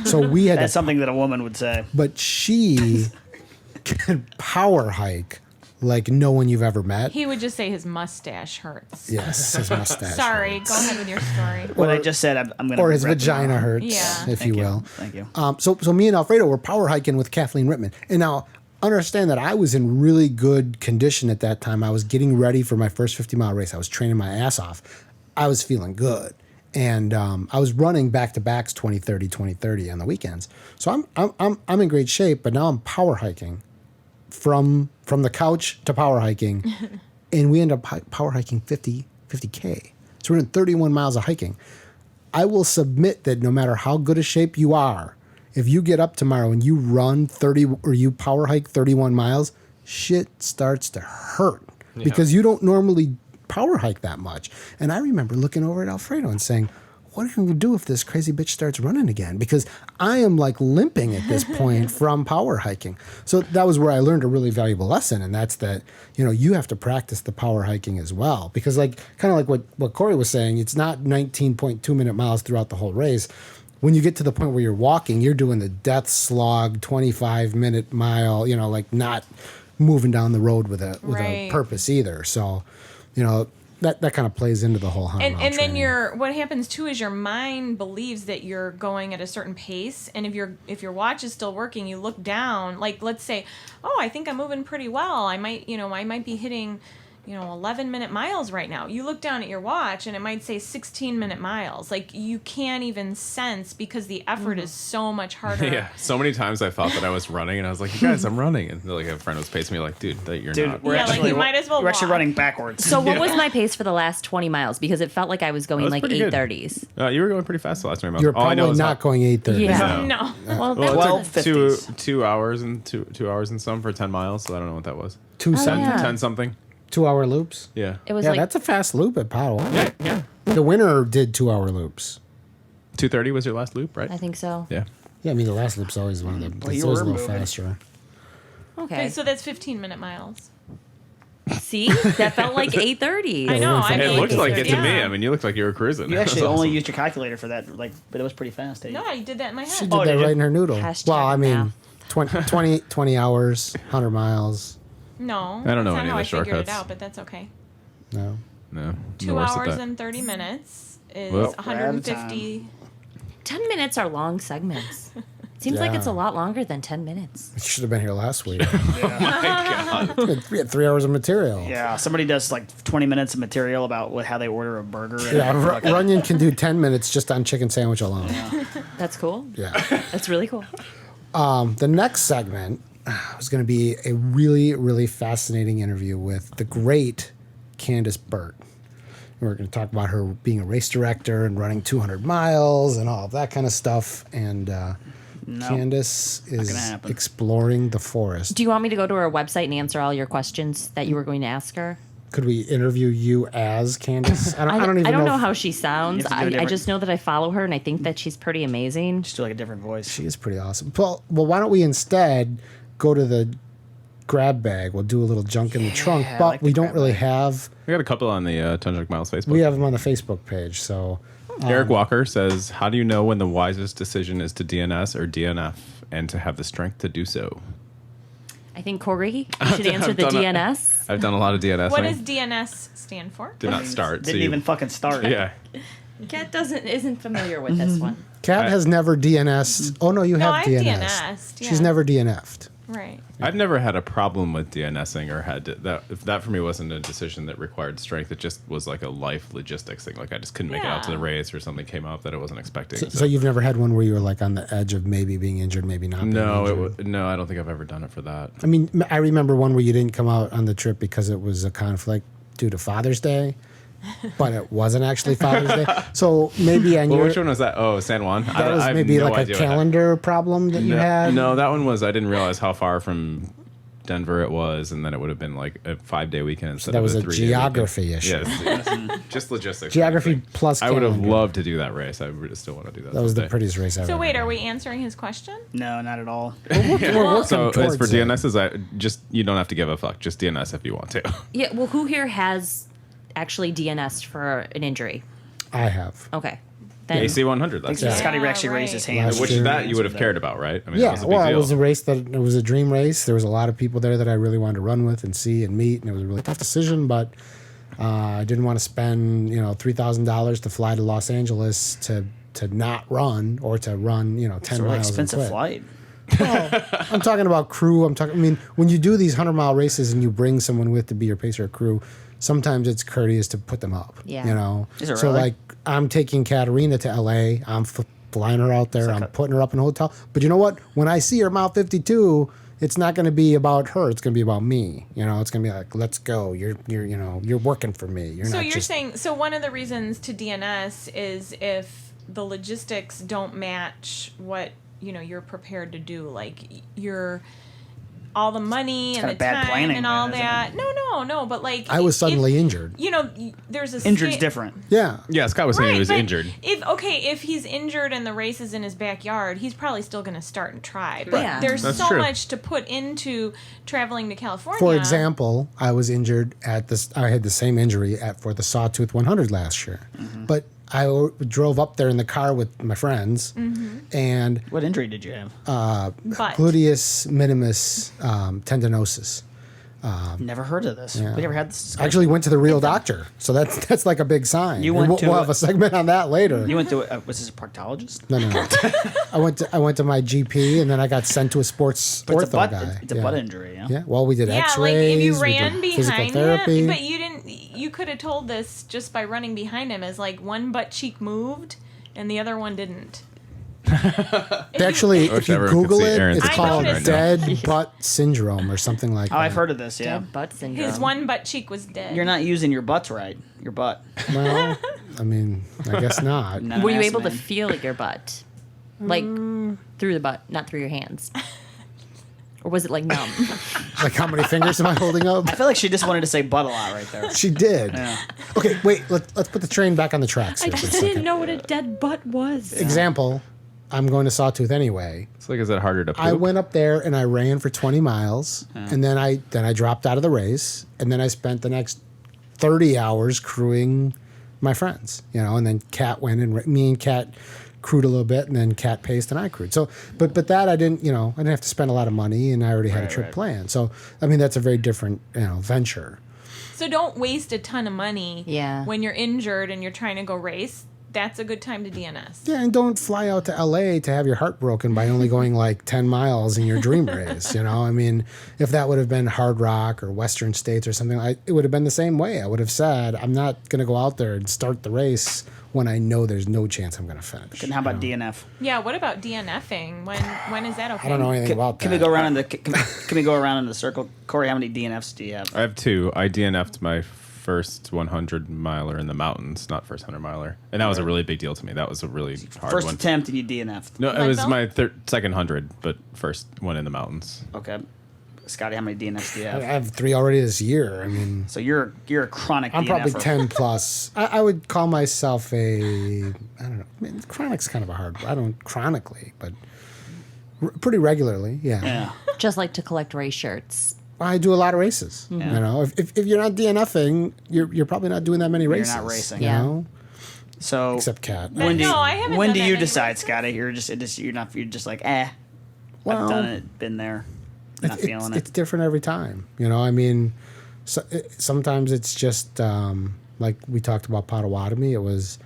So we had That's to something that a woman would say. but she can power hike like no one you've ever met. He would just say his mustache hurts. Yes, his mustache. Sorry, hurts. go ahead with your story. What I just said, I'm going to. Or his vagina hurts, Yeah. if Thank you will. Thank you. So me and Alfredo were power hiking with Kathleen Rittman. And now understand that I was in really good condition at that time. I was getting ready for my first 50-mile race. I was training my ass off. I was feeling good. And I was running back-to-backs 20-30 on the weekends. So I'm in great shape, but now I'm power hiking from the couch to power hiking. And we end up power hiking 50K. So we're doing 31 miles of hiking. I will submit that no matter how good a shape you are, if you get up tomorrow and you run 30 or you power hike 31 miles, shit starts to hurt because you don't normally power hike that much. And I remember looking over at Alfredo and saying, what can we do if this crazy bitch starts running again? Because I am like limping at this point from power hiking. So that was where I learned a really valuable lesson. And that's that, you have to practice the power hiking as well. Because kind of like what Corey was saying, it's not 19.2 minute miles throughout the whole race. When you get to the point where you're walking, you're doing the death slog 25-minute mile, like not moving down the road with a Right. purpose either. So, that kind of plays into the whole 100 mile And then training. what happens too is your mind believes that you're going at a certain pace, and if your watch is still working, you look down. Like let's say, oh, I think I'm moving pretty well. I might be hitting 11-minute miles right now. You look down at your watch and it might say 16-minute miles. Like you can't even sense because the effort is so much harder. Yeah. So many times I thought that I was running, and I was like, "You guys, I'm running," and like a friend was pacing me, like, "Dude, that you're Dude, not." we're Yeah, like, actually you might as well we're actually walk. running backwards. So what was my pace for the last 20 miles? Because it felt like I was going was like pretty good. 8:30s. You were going pretty fast the last time. You're All I know probably is not going 8:30. Yeah. No. Well, Well, that's it took 12:50s. two hours and two hours and some for 10 miles. So I don't know what that was. 2 Oh, yeah. 10 something. 2-hour loops. Yeah. it was Yeah, like that's a fast loop at Powell. Yeah. The winner did 2-hour loops. 2:30 was your last loop, right? I think so. Yeah. Yeah, I mean the last loop's always one of the. Well, It's you always a were little moving. faster. Okay. Okay, so that's 15-minute miles. See, that felt like 8:30. I know. went from I It mean, looked like it to yeah. me. I mean, you looked like you were cruising. You That actually was only awesome. used your calculator for that, but it was pretty fast. Eh? No, I did that in my She head. did that did you? right in her noodle. Hashtag Well, I mean, math. 20 hours, 100 miles. No, I don't know that's any not of how the I figured it shortcuts. out, but that's okay. No. No. I'm the 2 worst at hours that. and 30 minutes is Well, 150. 10 minutes are long segments. Seems like Yeah. it's a lot longer than 10 minutes. You should have been here last week. My God. We had 3 hours of material. Yeah, somebody does like 20 minutes of material about how they order a burger. And Yeah, fucking- Runyon can do 10 minutes just on chicken sandwich alone. That's cool. Yeah. That's really cool. The next segment was going to be a really, really fascinating interview with the great Candace Burt. We're going to talk about her being a race director and running 200 miles and all of that kind of stuff. And Candace gonna is happen. exploring the forest. Do you want me to go to her website and answer all your questions that you were going to ask her? Could we interview you as Candace? I don't even I don't know if- how she sounds. You have to do a I different- just know that I follow her and I think that she's pretty amazing. Just do like a different voice. She is pretty awesome. Well, why don't we instead go to the grab bag? We'll do a little junk in the trunk, I but like the we don't grab really bag. have. We got a couple on the 10 Junk Miles Facebook. We have them on the Facebook page. So Eric Walker says, "How do you know when the wisest decision is to DNS or DNF, and to have the strength to do so?" I think Corey should answer I've the done a- DNS. I've done a lot of DNS. What does DNS stand for? Did not start. Didn't even fucking start. Yeah. Kat isn't familiar with this one. Kat has never DNS'd. Oh no, you No, have I've DNS'd. DNS'd, She's yeah. never DNF'd. Right. I've never had a problem with DNSing or had to, that. If that for me wasn't a decision that required strength, it just was like a life logistics thing. Like I just couldn't make it out to the Yeah. race, or something came up that I wasn't expecting. So you've never had one where you were like on the edge of maybe being injured, maybe not. Being no, injured? no, I don't think I've ever done it for that. I mean, I remember one where you didn't come out on the trip because it was a conflict due to Father's Day, but it wasn't actually Father's Day. So maybe on Well, your which one was that? Oh, San Juan. that was maybe like a calendar problem that you had. No, that one was I didn't realize how far from Denver it was, and then it would have been like a 5-day weekend instead that of was a 3-day geography weekend. issue. Yes, just logistics. Geography plus I would have calendar. loved to do that race. I would still want to do that. That was the someday. prettiest race ever. So wait, are we answering his question? No, not at all. We're working So as towards for it. DNSs, I just you don't have to give a fuck. Just DNS if you want to. Yeah, well, who here has actually DNS'd for an injury? I have. Okay. Then AC 100. That's Yeah, it. Scotty Yeah, actually raised his right. hand. Last Which year. that you would have cared about, right? I mean, that Yeah, was a big well, deal. it was a race that it was a dream race. There was a lot of people there that I really wanted to run with and see and meet, and it was a really tough decision. But I didn't want to spend $3,000 to fly to Los Angeles to not run or to run 10 It's a really miles. expensive and quit. flight. I'm talking about crew. I mean, when you do these 100-mile races and you bring someone with to be your pacer or crew, sometimes it's courteous to put them up. Yeah. Is it So really? like I'm taking Katerina to LA. I'm flying her out there. I'm putting her up in a hotel. But you know what? When I see her mile 52, it's not going to be about her. It's going to be about me. It's going to be like, let's go. You're working for me. You're So not you're just saying, so one of the reasons to DNS is if the logistics don't match what, you're prepared to do, like you're all the money and kinda the bad time planning and all then, isn't that. No, but like I was if- suddenly injured. There's a Injured's sta- different. Yeah. Yeah, Scott was saying he was but injured. If he's injured and the race is in his backyard, he's probably still going to start and try. But Yeah. there's That's so true. much to put into traveling to California. For example, I was injured at this. I had the same injury for the Sawtooth 100 last year, but I drove up there in the car with my friends, and What injury did you have? but gluteus minimus tendinosis. Never heard of this. We never had this. I actually went to the real doctor, so that's like a big sign. You And went to we'll a- have a segment on that later. You went to was this a proctologist? No. I went to my GP, and then I got sent to a sports But it's a ortho butt. guy. It's a yeah. butt injury. Yeah. Yeah. Well, we did yeah, X-rays. like if you we ran did physical behind therapy. him, but you could have told this just by running behind him, as like one butt cheek moved and the other one didn't. Actually, I wish if you everyone could Google see it, Aaron's it's I called noticed dead butt syndrome or something like Oh, that. I've heard of this. Yeah. Dead butt syndrome. His one butt cheek was dead. You're not using your butts right. Your butt. Well, I mean, I guess not. Not Were you an ass able to man. feel your butt? Like through the butt, not through your hands? Or was it like numb? Like, how many fingers am I holding up? I feel like she just wanted to say butt a lot right there. She did. Yeah. Okay, wait. Let's put the train back on the tracks. I Here for a just second. didn't know what a dead butt was. Example: I'm going to Sawtooth anyway. It's like, is it harder to poop? I went up there and I ran for 20 miles, and then I dropped out of the race, and then I spent the next 30 hours crewing my friends, and then Kat went and me and Kat crewed a little bit, and then Kat paced and I crewed. So, but that I didn't have to spend a lot of money, and I already had a trip planned. So, I mean, that's a very different venture. So don't waste a ton of money Yeah. when you're injured and you're trying to go race. that's a good time to DNS. Yeah, and don't fly out to LA to have your heart broken by only going like 10 miles in your dream race. I mean, if that would have been Hard Rock or Western States or something, it would have been the same way. I would have said, I'm not going to go out there and start the race when I know there's no chance I'm going to finish. And how about DNF? Yeah, what about DNFing? When is that okay? I don't know anything about that. Can we go around in the can we go around in the circle? Corey, how many DNFs do you have? I have 2. I DNF'd my first 100 miler in the mountains, not first 100 miler, and that was a really big deal to me. That was a really hard First one. attempt and you DNF'd. No, it was Leadville? my second 100, but first one in the mountains. Okay. Scotty, how many DNFs do you I have? have 3 already this year. I mean, So you're a chronic I'm DNFer. probably 10 plus. I would call myself I don't know. I mean, chronic's kind of a hard word. I don't chronically, but pretty regularly, yeah. Yeah. Just like to collect race shirts. I do a lot of races. If you're not DNFing, you're probably not doing that many races. not racing. You Yeah. know? So Except Cat. when do you, No, I haven't when done do that you many decide, races. Scotty? You're just like, Well, I've done it, been there, not feeling it's it. different every time. I mean, sometimes it's just like we talked about Potawatomi. It was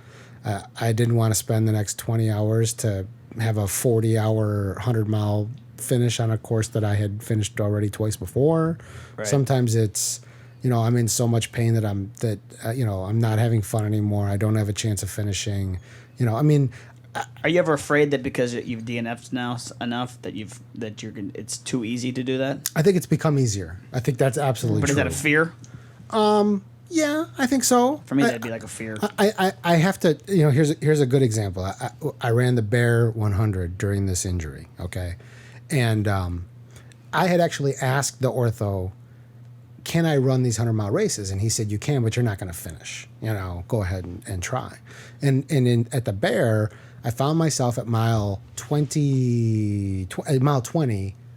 I didn't want to spend the next 20 hours to have a 40-hour, 100-mile finish on a course that I had finished already twice before. Right. Sometimes it's I'm in so much pain that I'm not having fun anymore. I don't have a chance of finishing. I mean, Are you ever afraid that because you've DNF'd now enough that it's too easy to do that? I think it's become easier. I think that's absolutely But true. is that a fear? Yeah, I think so. For me, that'd be like a fear. I have to, here's a good example. I ran the Bear 100 during this injury, okay? And I had actually asked the ortho, can I run these 100-mile races? And he said, you can, but you're not going to finish. Go ahead and try. And at the Bear, I found myself at mile 20,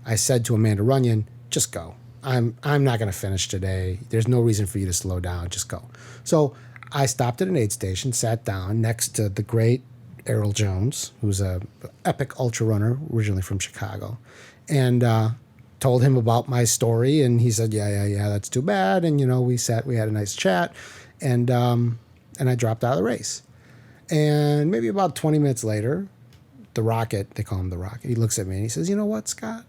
I said to Amanda Runyon, just go. I'm not going to finish today. There's no reason for you to slow down. Just go. So I stopped at an aid station, sat down next to the great Errol Jones, who's a epic ultra runner, originally from Chicago, and told him about my story. And he said, yeah, that's too bad. And, we had a nice chat, and I dropped out of the race. And maybe about 20 minutes later, the Rocket, they call him the Rocket, he looks at me and he says, you know what, Scott?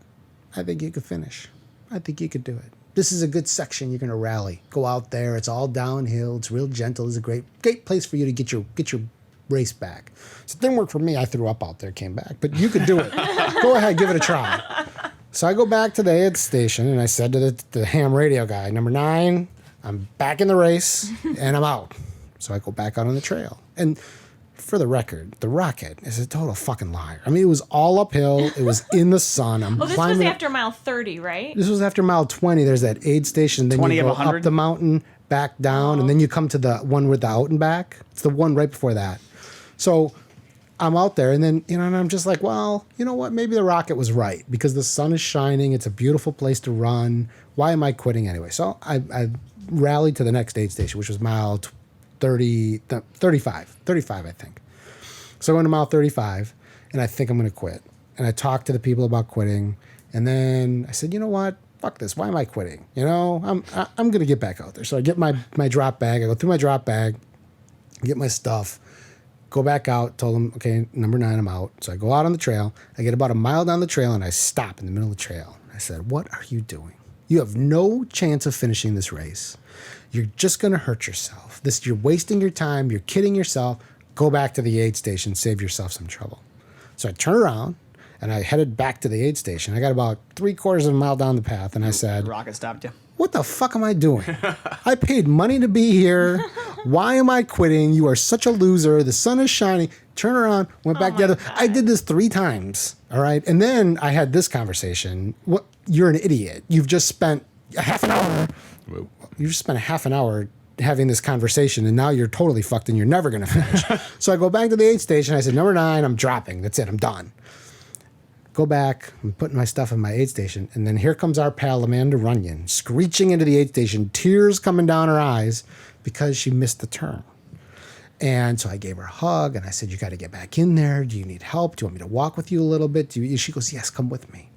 I think you could finish. I think you could do it. This is a good section. You're going to rally. Go out there. It's all downhill. It's real gentle. It's a great place for you to get your race back. So it didn't work for me. I threw up out there, came back. But you could do it. Go ahead, give it a try. So I go back to the aid station and I said to the ham radio guy, number 9, I'm back in the race and I'm out. So I go back out on the trail. And for the record, the Rocket is a total fucking liar. I mean, it was all uphill. It was in the sun. I'm Well, this climbing. was after mile 30, right? This was after mile 20. There's that aid station. Then 20 you of go 100? up the mountain, back down, and then you come to the one with the out and back. It's the one right before that. So I'm out there, and then, and I'm just like, well, you know what? Maybe the Rocket was right because the sun is shining. It's a beautiful place to run. Why am I quitting anyway? So I rallied to the next aid station, which was mile 35, I think. So I went to mile 35, and I think I'm going to quit. And I talked to the people about quitting, and then I said, you know what? Fuck this. Why am I quitting? I'm going to get back out there. So I get my drop bag. I go through my drop bag, get my stuff, go back out, told them, okay, number 9, I'm out. So I go out on the trail. I get about a mile down the trail, and I stop in the middle of the trail. I said, what are you doing? You have no chance of finishing this race. You're just going to hurt yourself. You're wasting your time. You're kidding yourself. Go back to the aid station, save yourself some trouble. So I turned around and I headed back to the aid station. I got about 3/4 of a mile down the path and I said, The Rocket stopped you. what the fuck am I doing? I paid money to be here. Why am I quitting? You are such a loser. The sun is shining. Turn around, went back the other. I did this 3 times. All right. And then I had this conversation. What? You're an idiot. You've just spent a half an hour. Whoa. You just spent a half an hour having this conversation, and now you're totally fucked and you're never going to finish. So I go back to the aid station. I said, number 9, I'm dropping. That's it. I'm done. Go back. I'm putting my stuff in my aid station. And then here comes our pal, Amanda Runyon, screeching into the aid station, tears coming down her eyes because she missed the turn. And so I gave her a hug, and I said, you got to get back in there. Do you need help? Do you want me to walk with you a little bit? She goes, yes, come with me.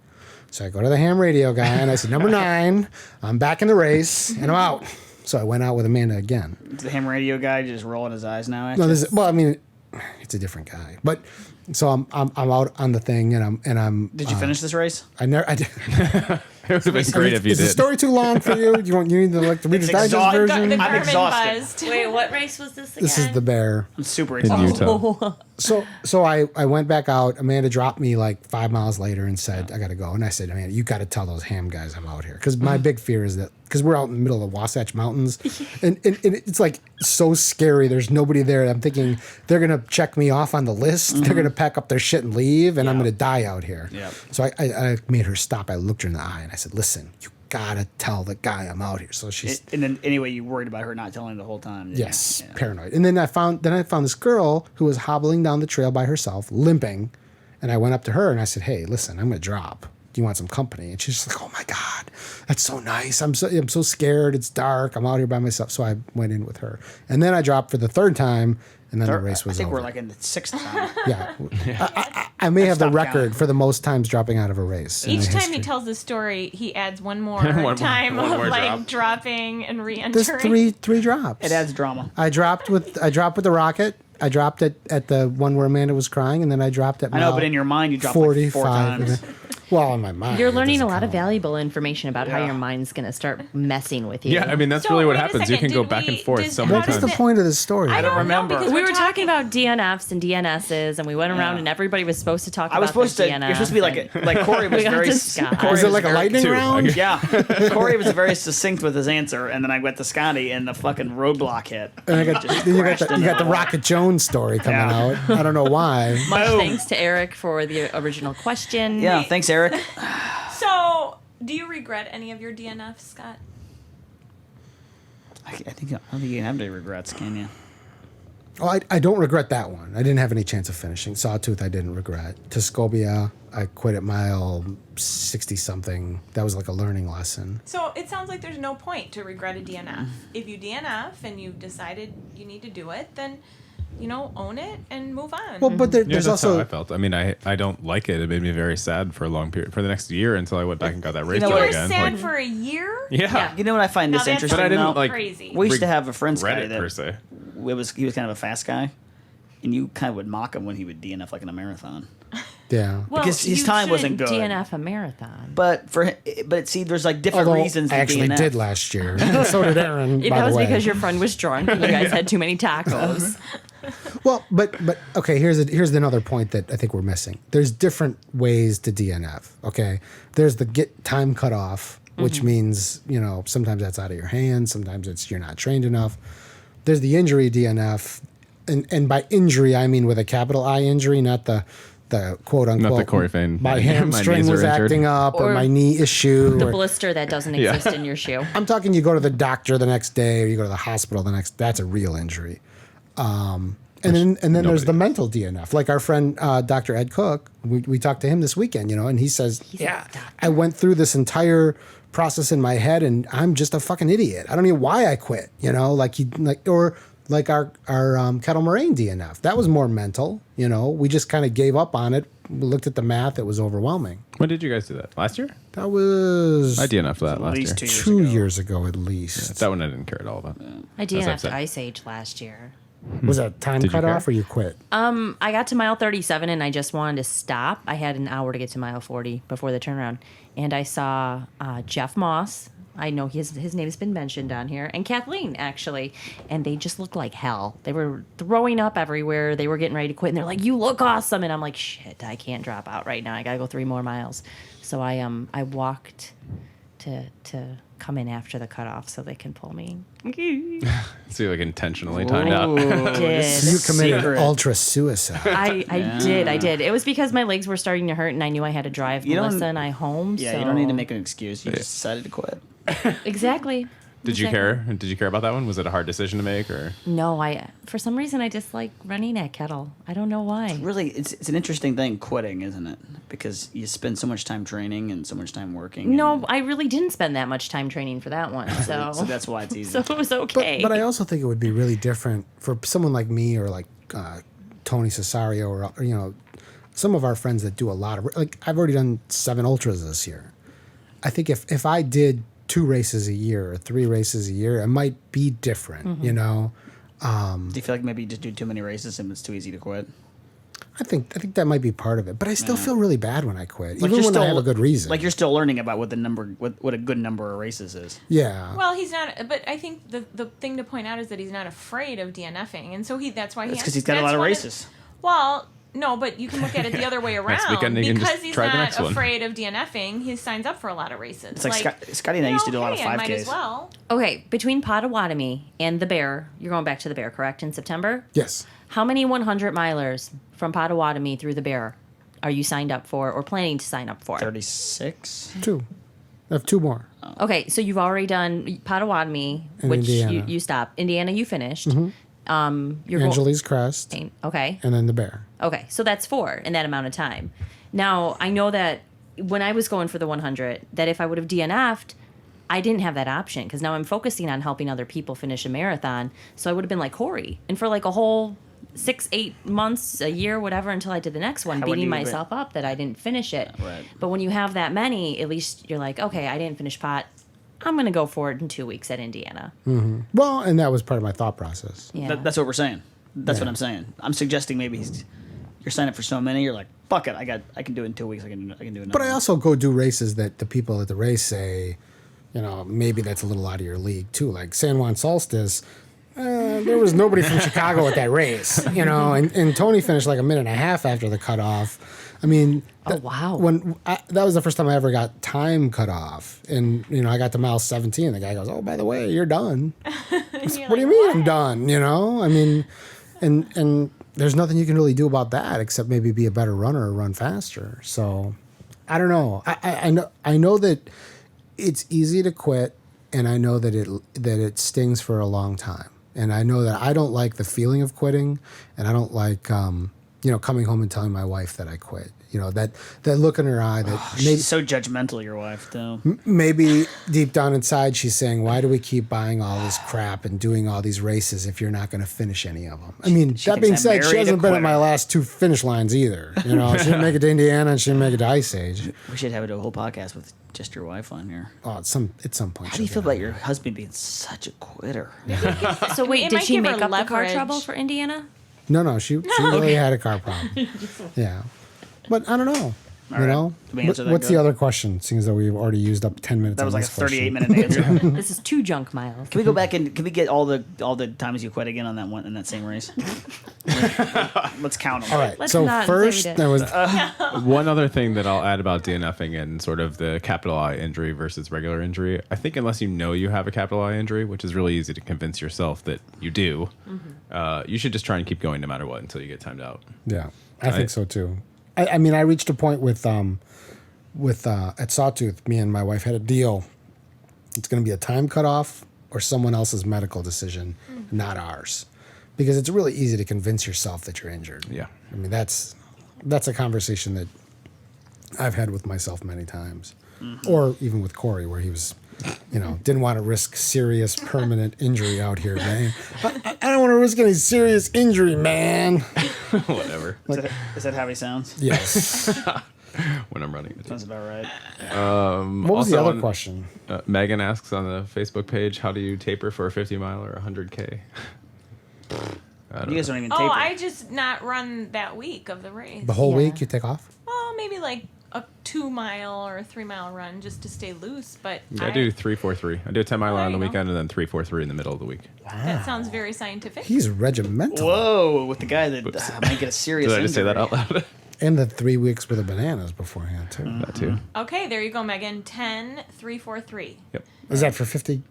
So I go to the ham radio guy, and I said, number 9, I'm back in the race, and I'm out. So I went out with Amanda again. Is the ham radio guy just rolling his eyes now at No, you? this is, well, I mean, it's a different guy. But so I'm out on the thing, and I'm. Did you finish this race? I never. I did. It would have been great if you Is the did. story too long for you? You need the Reader's Digest exhausting. version? The I'm Garmin exhausted. buzzed. Wait, what race was this again? This is the bear. I'm super In exhausted. Utah. So I went back out. Amanda dropped me like 5 miles later and said, I got to go. And I said, Amanda, you got to tell those ham guys I'm out here. Because my big fear is that, because we're out in the middle of the Wasatch Mountains, and it's like so scary. There's nobody there. I'm thinking they're going to check me off on the list. They're going to pack up their shit and leave, and I'm going to die out here. Yep. So I made her stop. I looked her in the eye and I said, listen, you got to tell the guy I'm out here. So she's... And then anyway, you worried about her not telling the whole time. didn't you? Yes, Yeah. paranoid. And then I found this girl who was hobbling down the trail by herself, limping. And I went up to her and I said, "Hey, listen, I'm going to drop. Do you want some company?" And she's just like, "Oh my God, that's so nice. I'm so scared. It's dark. I'm out here by myself." So I went in with her. And then I dropped for the third time, and then the race was I think over. we're like in the 6th time. Yeah. I may have the stopped record counting. for the most times dropping out of a race. in Each the time history. he tells the story, he adds one more more- time one of more like drop. dropping and re-entering. There's three drops. It adds drama. I dropped with the rocket. I dropped it at the one where Amanda was crying, and then I dropped at I know, mile but in your mind, you dropped like 4 times. Well, in my mind, You're it learning a doesn't lot of count. valuable information about how Yeah. your mind's going to start messing with you. Yeah, I mean that's So, really what wait a happens. You second, can go did back and we- forth did- so how many What's does the times. point of this story? I don't remember. know, because we were talking about DNFs and DNSs, and we went around Yeah. and everybody was supposed to talk I was about supposed the to. DNF. You're supposed to be like Corey was We got very. to Scott. Corey Was it like a very- lightning two, round? Yeah, Corey was very succinct with his answer, and then I went to Scotty, and the fucking roadblock hit. And I got, Just then you got crashed the, into the wall. Rocket Jones story coming Yeah. out. I don't know why. Much Boom. thanks to Eric for the original question. Yeah, thanks, Eric. So, do you regret any of your DNFs, Scott? I don't think you can have any regrets, can you? Oh, I don't regret that one. I didn't have any chance of finishing. Sawtooth, I didn't regret. Tuscobia, I quit at mile 60-something. That was like a learning lesson. So it sounds like there's no point to regret a DNF. If you DNF and you decided you need to do it, then own it and move on. Well, but Yeah, there's that's how also... I felt. I mean, I don't like it. It made me very sad for a long period, for the next year until I went back and got that race know done what? you were again. sad Like, for a year? yeah. You know what I find Now this that's interesting? But I didn't though? like crazy. We used to have a friend Read Scotty it that per se. he was kind of a fast guy, and you kind of would mock him when he would DNF like in a marathon. Yeah. Well, Because his you time wasn't shouldn't good. DNF a marathon. But see, there's like different Although reasons. I to actually DNF. did last year. So did Aaron, by that was the way. because your friend was drunk and you guys had too many tacos. Well, but okay. Here's another point that I think we're missing. There's different ways to DNF. Okay, there's the get time cut off, which means sometimes that's out of your hands. Sometimes it's you're not trained enough. There's the injury DNF, and by injury I mean with a capital I injury, not the quote unquote. Not the Corey Fein. My My hamstring knees was are injured. acting up, or Or my knee issue. The or- blister that doesn't Yeah. exist in your shoe. I'm talking you go to the doctor the next day or you go to the hospital the next. That's a real injury. And then there's the mental DNF. Like our friend Dr. Ed Cook, we talked to him this weekend, and he says, I went through this entire process in my head and I'm just a fucking idiot. I don't know why I quit, like our Kettle Moraine DNF. That was more mental, we just kind of gave up on it. We looked at the math, it was overwhelming. When did you guys do that? Last year? That was I DNF'd that At last least year. 2 years 2 ago. years ago at least. That one I didn't care at all about. I I've DNF'd said. Ice Age last year. Was that time Did you cut care? off or you quit? I got to mile 37 and I just wanted to stop. I had an hour to get to mile 40 before the turnaround. And I saw Jeff Moss. I know his name has been mentioned on here. And Kathleen, actually. And they just looked like hell. They were throwing up everywhere. They were getting ready to quit. And they're like, "You look awesome." And I'm like, shit, I can't drop out right now. I got to go 3 more miles. So I walked to come in after the cutoff so they can pull me. So you intentionally timed out. Did. You committed Secret. ultra suicide. I did. It was because my legs were starting to hurt and I knew I had to drive You don't- Melissa and I home. Yeah, so. you don't need to make an excuse. You just decided to quit. Exactly. Did you Exactly. care? Did you care about that one? Was it a hard decision to make, or No, for some reason I just like running at Kettle. I don't know why. Really, it's an interesting thing, quitting, isn't it? Because you spend so much time training and so much time working. No, I really didn't spend that much time training for that one. So, So that's why it's easy. so it was okay. But I also think it would be really different for someone like me or like Tony Cesario or some of our friends that do a lot of like I've already done 7 ultras this year. I think if I did 2 races a year or 3 races a year, it might be different. Do you feel like maybe you just do too many races and it's too easy to quit? I think that might be part of it, but I still feel really bad when I quit, Like even when you're I have a good reason. Like you're still learning about what a good number of races is. Yeah. Well, he's not. But I think the thing to point out is that he's not afraid of DNFing, and so that's why That's because he's got a lot of races. Well, no, but you can look at it the other way around. weekend he can Because just he's try the not next one. afraid of DNFing, he signs up for a lot of races. It's like Scotty and I used to do a lot of I might 5Ks. as well. Okay, between Potawatomi and the Bear, you're going back to the Bear, correct, in September? Yes. How many 100 milers from Potawatomi through the Bear are you signed up for or planning to sign up for? 36. 2. I have 2 more. Okay, so you've already done Potawatomi, And which Indiana. you stopped. Indiana, you finished. You're Angeles Crest, okay. and then the Bear. Okay, so that's 4 in that amount of time. Now, I know that when I was going for the 100, that if I would have DNF'd, I didn't have that option because now I'm focusing on helping other people finish a marathon. So I would have been like Corey. And for like a whole 6-8 months, a year, whatever, until I did the next one, How would beating you have myself up that I didn't finish it. Right. But when you have that many, at least you're like, okay, I didn't finish pot. I'm going to go for it in 2 weeks at Indiana. Well, and that was part of my thought process. Yeah. That's what we're saying. That's Yeah. what I'm saying. I'm suggesting maybe you're signing up for so many. You're like, fuck it. I can do it in 2 weeks. I can do it. But I also go do races that the people at the race say, maybe that's a little out of your league too. Like San Juan Solstice, there was nobody from Chicago at that race, and Tony finished like a minute and a half after the cutoff. I mean, wow. That was the first time I ever got time cut off, and I got to mile 17. The guy goes, "Oh, by the way, you're done." What do you mean I'm done? I mean, and there's nothing you can really do about that except maybe be a better runner or run faster. So I don't know. I know that it's easy to quit, and I know that it stings for a long time. And I know that I don't like the feeling of quitting, and I don't like coming home and telling my wife that I quit. That look in her eye that maybe She's so judgmental, your wife, though. maybe deep down inside she's saying, why do we keep buying all this crap and doing all these races if you're not going to finish any of them? I mean, that thinks being I'm said, she married hasn't a been at quitter. my last 2 finish lines either. She didn't make it to Indiana and she didn't make it to Ice Age. We should have a whole podcast with just your wife on here. Oh, at some point. How do you she'll feel get about on your husband being such a quitter? So wait, It did might she give her make up the car leverage. trouble for Indiana? No, she really had a car problem. Yeah. But I don't know. All right. Did we answer that What's good? the other question, seeing as though we've already used up 10 minutes That on was like a this question? 38-minute answer. This is 2 junk miles. Can we go back and can we get all the times you quit again on that one in that same race? Let's count them. All right. Let's So not first, date it. there was One other thing that I'll add about DNFing and sort of the capital I injury versus regular injury, I think unless you have a capital I injury, which is really easy to convince yourself that you do, you should just try and keep going no matter what until you get timed out. Yeah, I think so too. I mean, I reached a point with at Sawtooth, me and my wife had a deal. It's going to be a time cutoff or someone else's medical decision, not ours, because it's really easy to convince yourself that you're injured. Yeah. I mean, that's a conversation that I've had with myself many times, or even with Corey, where he was, didn't want to risk serious permanent injury out here, man. I don't want to risk any serious injury, man. Whatever. Is that how he sounds? Yes. When I'm running. Sounds about right. What was the Also other on- question? Megan asks on the Facebook page, how do you taper for a 50 mile or 100K? You guys don't even Oh, taper. I just not run that week of the race. The whole Yeah. week you take off? Well, maybe like a 2 mile or a 3 mile run just to stay loose. But I do 3-4-3. I do a 10 mile Oh, there on the you go. weekend and then 3-4-3 in the middle of the week. that sounds very scientific. He's regimental. Whoa, with the guy that might get a serious Did I just say that injury. out loud? And the 3 weeks with the bananas beforehand, too. That too. Okay, there you go, Megan. 10, 3, 4, 3. Yep. Is that for 50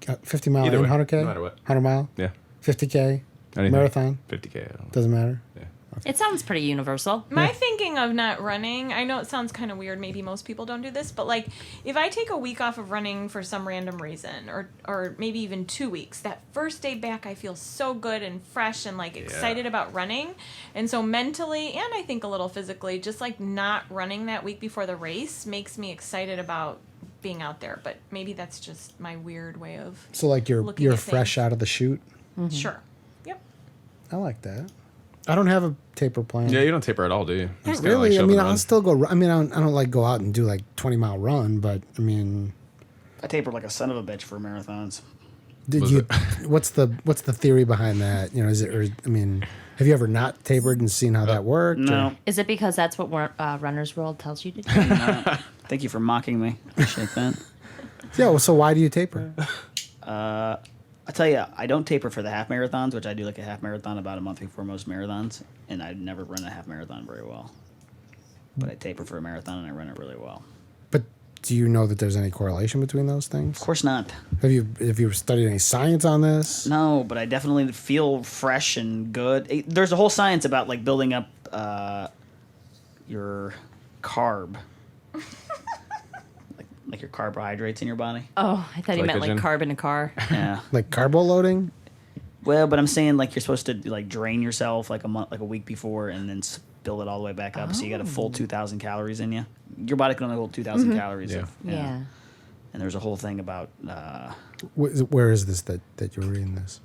mile Either and way, 100K? no matter what. 100 mile? Yeah. 50K? Anything. Marathon? 50K. I don't know. Doesn't matter? Yeah. It sounds pretty universal. My thinking of not running, I know it sounds kind of weird, maybe most people don't do this, but like if I take a week off of running for some random reason or maybe even 2 weeks, that first day back I feel so good and fresh and like excited about running. And so mentally and I think a little physically, just like not running that week before the race makes me excited about being out there, but maybe that's just my weird way of So, like, you're Looking at fresh things. out of the chute? Sure. Yep. I like that. I don't have a taper plan. Yeah, you don't taper at all, do you? You Not just kinda, really. show I up mean, and I'll run. still go. I mean, I don't like go out and do like 20-mile run, but I mean, I taper like a son of a bitch for marathons. Did you? What's the theory behind that? You know, is it? Or, I mean, have you ever not tapered and seen how that worked? No. Or? Is it because that's what Runner's World tells you to do? Thank you for mocking me. Appreciate that. Yeah. Well, so why do you taper? I tell you, I don't taper for the half marathons, which I do like a half marathon about a month before most marathons, and I've never run a half marathon very well. But I taper for a marathon and I run it really well. But do you know that there's any correlation between those things? Of course not. Have you studied any science on this? No, but I definitely feel fresh and good. There's a whole science about like building up your carb, like your carbohydrates in your body. Oh, I thought you meant like Glycogen? carb in a car. Yeah. Like carbo loading? Well, but I'm saying like you're supposed to like drain yourself like a week before and then build it all the way back up. So you got a full 2,000 calories in you. Your body can only hold 2,000 calories. Yeah. Yeah. And there's a whole thing about. Where is this that you're reading this?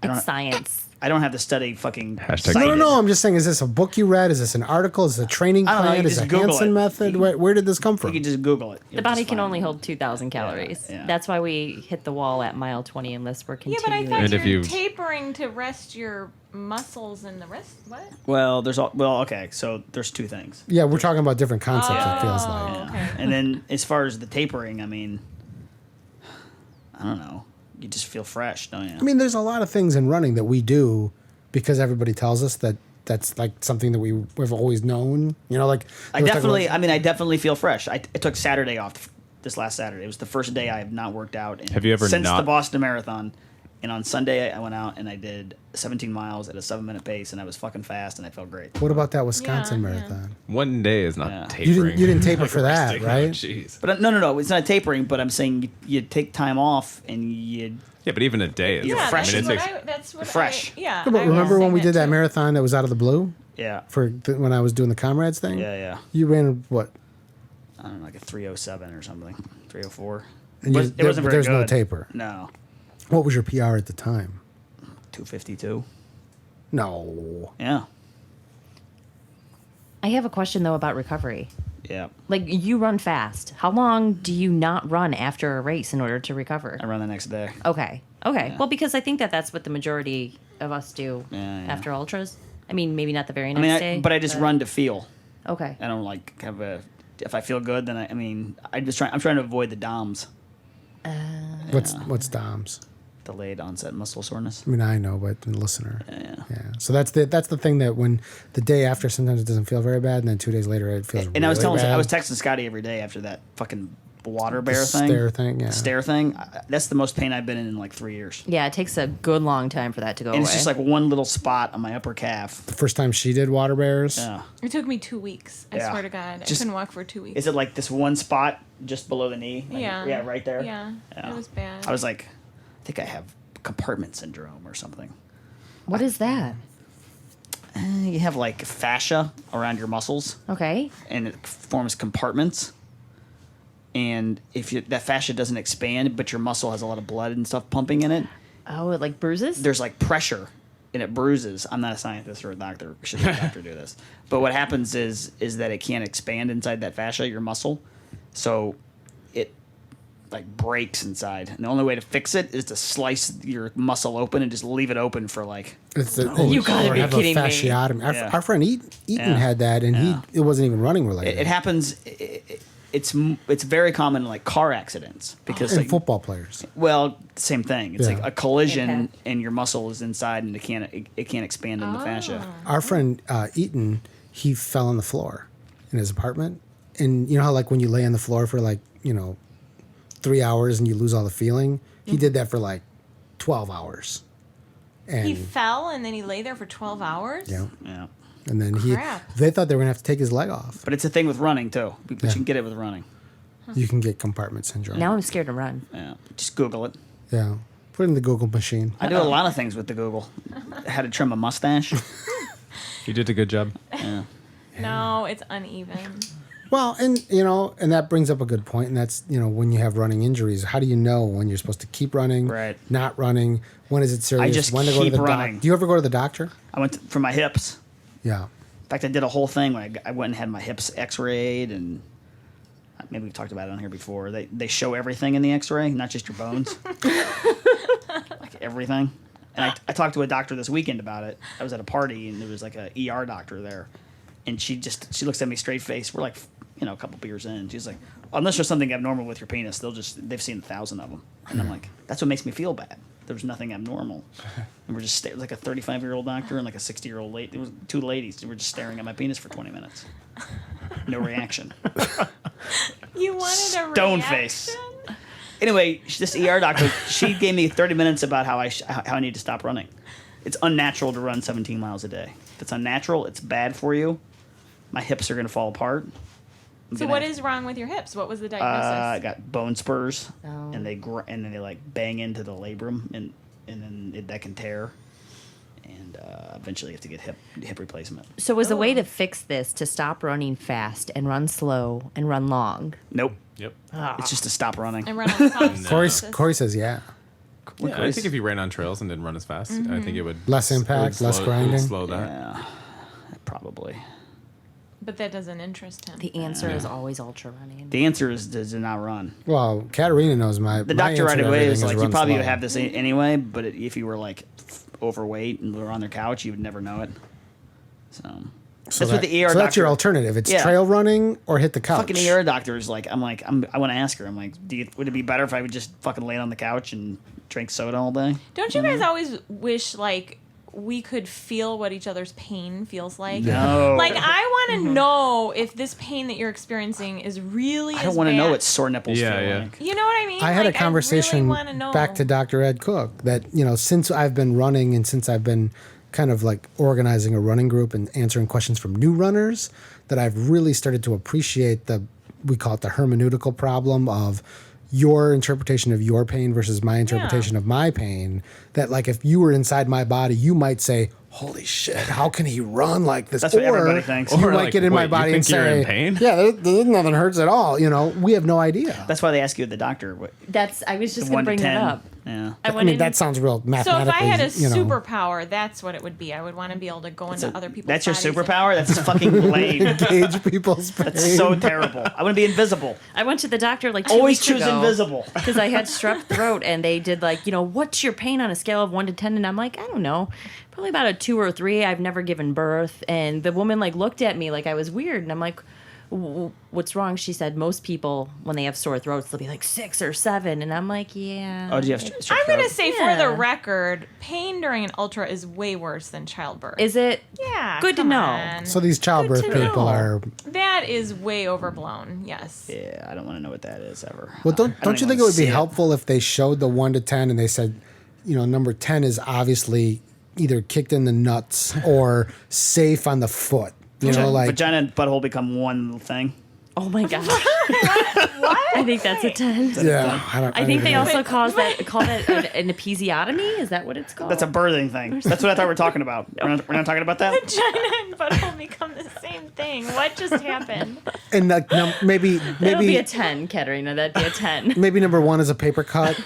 It's science. I don't have to study fucking. Hashtag- No, cited. no. I'm just saying, is this a book you read? Is this an article? Is this a training I don't know, plan? you Is it a just Google Hansen it. method? Where did this come You from? can just Google it. The body can only hold 2,000 calories. yeah. That's why we hit the wall at mile 20 unless we're Yeah, continuing. but I And thought if you're you- tapering to rest your muscles and the rest. What? Well, okay. So there's two things. Yeah, we're talking about different concepts. It feels Oh, like. okay. And then as far as the tapering, I mean, I don't know. You just feel fresh, don't you? I mean, there's a lot of things in running that we do because everybody tells us that that's like something that we've always known. You know, like I definitely feel fresh. I took Saturday off this last Saturday. It was the first day I have not worked out Have you ever since not- the Boston Marathon. And on Sunday I went out and I did 17 miles at a 7-minute pace, and I was fucking fast, and I felt great. What about that Wisconsin Yeah, yeah. marathon? One day is not Yeah. tapering. You didn't taper for that, Resting. right? Oh, jeez. But no, it's not tapering. But I'm saying you take time off and you. Yeah, but even a day is. You're Yeah, fresh. I mean, it takes, that's what Fresh. Yeah. But I was remember when saying we did that too. marathon that was out of the blue Yeah, when I was doing the comrades thing? yeah. You ran what? I don't know, like a 3:07 or something, 3:04. And It wasn't very there's no good. taper. No, What was your PR at the time? 2:52. No. Yeah, I have a question though about recovery. yeah. Like you run fast. How long do you not run after a race in order to recover? I run the next day. Okay. Yeah. Well, because I think that's what the majority of us do Yeah, yeah. after ultras. I mean, maybe not the very I next mean, day. but I just run to feel. Okay. I don't like have a. If I feel good, then I'm trying to avoid the DOMS, What's DOMS? delayed onset muscle soreness. I mean, I know, but the listener. Yeah. Yeah. So that's the thing that when the day after sometimes it doesn't feel very bad, and then 2 days later it feels. And I was really bad. I was texting Scotty every day after that fucking water The bear thing. Stair thing. Yeah. Stair thing. That's the most pain I've been in like 3 years. Yeah, it takes a good long time for that to go And away. it's just like one little spot on my upper calf. The first time she did water bears. Yeah. It took me 2 weeks. I Yeah. swear to God, Just- I couldn't walk for 2 weeks. Is it like this one spot just below the knee? Like, Yeah. Yeah, right there. Yeah, Yeah. it was bad. I was like, I think I have compartment syndrome or something. What is that? You have like fascia around your muscles, Okay. and it forms compartments. And if that fascia doesn't expand, but your muscle has a lot of blood and stuff pumping in it, Oh, it like bruises? there's like pressure and it bruises. I'm not a scientist or a doctor. Should a doctor do this? But what happens is that it can't expand inside that fascia, your muscle, so it like breaks inside. And the only way to fix it is to slice your muscle open and just leave it open for like. It's the, You gotta or be have a kidding me. fasciotomy. Yeah. Our friend Eaton Yeah. had that, and Yeah. it wasn't even running related. It happens. It's very common in like car accidents because and like, football players. well, same thing. It's Yeah. like a collision Okay. and your muscle is inside and it can't expand in the fascia. Our friend Eaton, he fell on the floor in his apartment, and you know how like when you lay on the floor for like 3 hours and you lose all the feeling. He did that for like 12 hours, and he fell and then he lay there for 12 hours. yeah, Yeah. and then Crap. they thought they were gonna have to take his leg off. But it's a thing with running too. But Yeah. you can get it with running. You can get compartment syndrome. Now I'm scared to run. Yeah. Just Google it. Yeah, put it in the Google machine. I do a lot of things with the Google. How to trim a mustache. you did a good job. Yeah. No, it's uneven. Well, and and that brings up a good point, and that's when you have running injuries, how do you know when you're supposed to keep running, Right. not running? When is it serious? just when to go to keep the running. doctor? Do you ever go to the doctor? I went for my hips. Yeah. In fact, I did a whole thing when I went and had my hips X-rayed, and maybe we've talked about it on here before. They show everything in the X-ray, not just your bones. everything. And I talked to a doctor this weekend about it. I was at a party and there was like a ER doctor there, and she looks at me straight faced. We're like, a couple beers in. She's like, unless there's something abnormal with your penis, they've seen 1,000 of them. And I'm like, that's what makes me feel bad. There was nothing abnormal. And we're just like a 35-year-old doctor and like a 60-year-old lady. There was 2 ladies. They were just staring at my penis for 20 minutes. No reaction. You wanted a Stone reaction? face. Anyway, this ER doctor, she gave me 30 minutes about how I need to stop running. It's unnatural to run 17 miles a day. If it's unnatural, it's bad for you. My hips are going to fall apart. So what is wrong with your hips? What was the diagnosis? I got bone spurs, Oh. and then they like bang into the labrum, and then that can tear, and eventually you have to get hip replacement. So was the way to fix this to stop running fast and run slow and run long? Nope, Yep. it's just to stop running. And run on the Corey says, yeah. Yeah, I think if you ran on trails and didn't run as fast, I think it would Less impact, less grinding. Slow that. Yeah, probably. But that doesn't interest him. The answer is always ultra running. The answer is to not run. Well, Katarina knows The doctor right away is like, you probably would have this anyway, but if you were like overweight and were on their couch, you would never know it. So that's what the ER So doctor. that's your alternative. It's Yeah. trail running or hit the couch. Fucking ER doctor is like, I want to ask her. I'm like, would it be better if I would just fucking lay on the couch and drink soda all day? Don't you guys always wish like we could feel what each other's pain feels like? No. Like I want to know if this pain that you're experiencing is really. I don't want to know what sore nipples feel like. You know what I mean? I had Like, a conversation I really wanna know. back to Dr. Ed Cook that, since I've been running and since I've been kind of like organizing a running group and answering questions from new runners, that I've really started to appreciate we call it the hermeneutical problem of your interpretation of your pain versus my interpretation of my pain. That like if you were inside my body, you might say, holy shit, how can he run like this? That's what everybody thinks. You Or might like, get in my wait, you body and think you're say, in pain? yeah, there's nothing hurts at all. We have no idea. That's why they ask you at the doctor. I was just The going 1 to to bring 10. that up. Yeah. I mean, that sounds real So mathematically. if I had a superpower, that's what it would be. I would want to be able to go into other people's That's your bodies and- superpower? That's fucking lame. gauge people's pain. That's so terrible. I want to be invisible. I went to the doctor like 2 Always weeks choose ago invisible. because I had strep throat, and they did like, what's your pain on a scale of 1 to 10? And I'm like, I don't know, probably about a 2 or 3. I've never given birth, and the woman like looked at me like I was weird, and I'm like, what's wrong? She said most people when they have sore throats they'll be like 6 or 7, and I'm like, yeah. Oh, do you have strep I'm gonna throat? say for Yeah. the record, pain during an ultra is way worse than childbirth. Is it? Yeah. Good to come know. on. So these childbirth Good to people know. are. That is way overblown. Yes. Yeah, I don't want to know what that is ever. Well, don't you even think it wanna would be see helpful if they showed the 1 to 10 and they said, number 10 is obviously either kicked in the nuts or safe on the foot. Vagina and butthole become one thing. Oh my gosh. What? I think that's a 10. Yeah, I think they know. also call that an episiotomy. Is that what it's called? That's a birthing thing. That's what I thought we were talking about. We're not talking about that? Vagina and butthole become the same thing. What just happened? And maybe That'll be a 10, Katerina. That'd be a 10. maybe number 1 is a paper cut.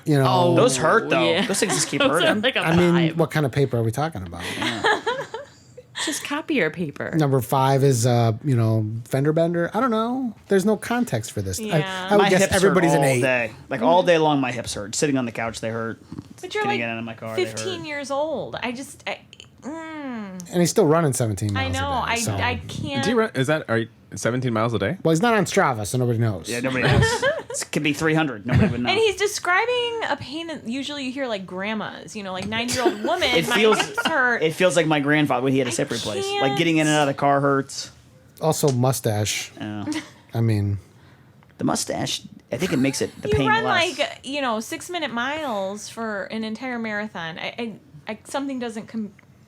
Oh, Those hurt, though. yeah. Those things just keep Those are hurting. like a I mean, 5. what kind of paper are we talking about? Just copier paper. Number 5 is fender bender. I don't know. There's no context for this. Yeah. I would My guess hips everybody's hurt an all 8. day. Like all day long, my hips hurt. Sitting on the couch, they hurt. But you're Getting like in and out of my car, they 15 hurt. years old. And he's still running 17 miles I know. a day. so- I can't. Do you run, are you 17 miles a day? Well, he's not on Strava, so nobody knows. Yeah, nobody knows. It could be 300. Nobody would know. And he's describing a pain that usually you hear like grandmas, like 9-year-old woman. It my feels- hips hurt. It feels like my grandfather when he had his hip replaced. Like getting in and out of the car hurts. Also, mustache. Yeah. I mean, The mustache, I think it makes it the you pain run less. like 6-minute miles for an entire marathon. I something doesn't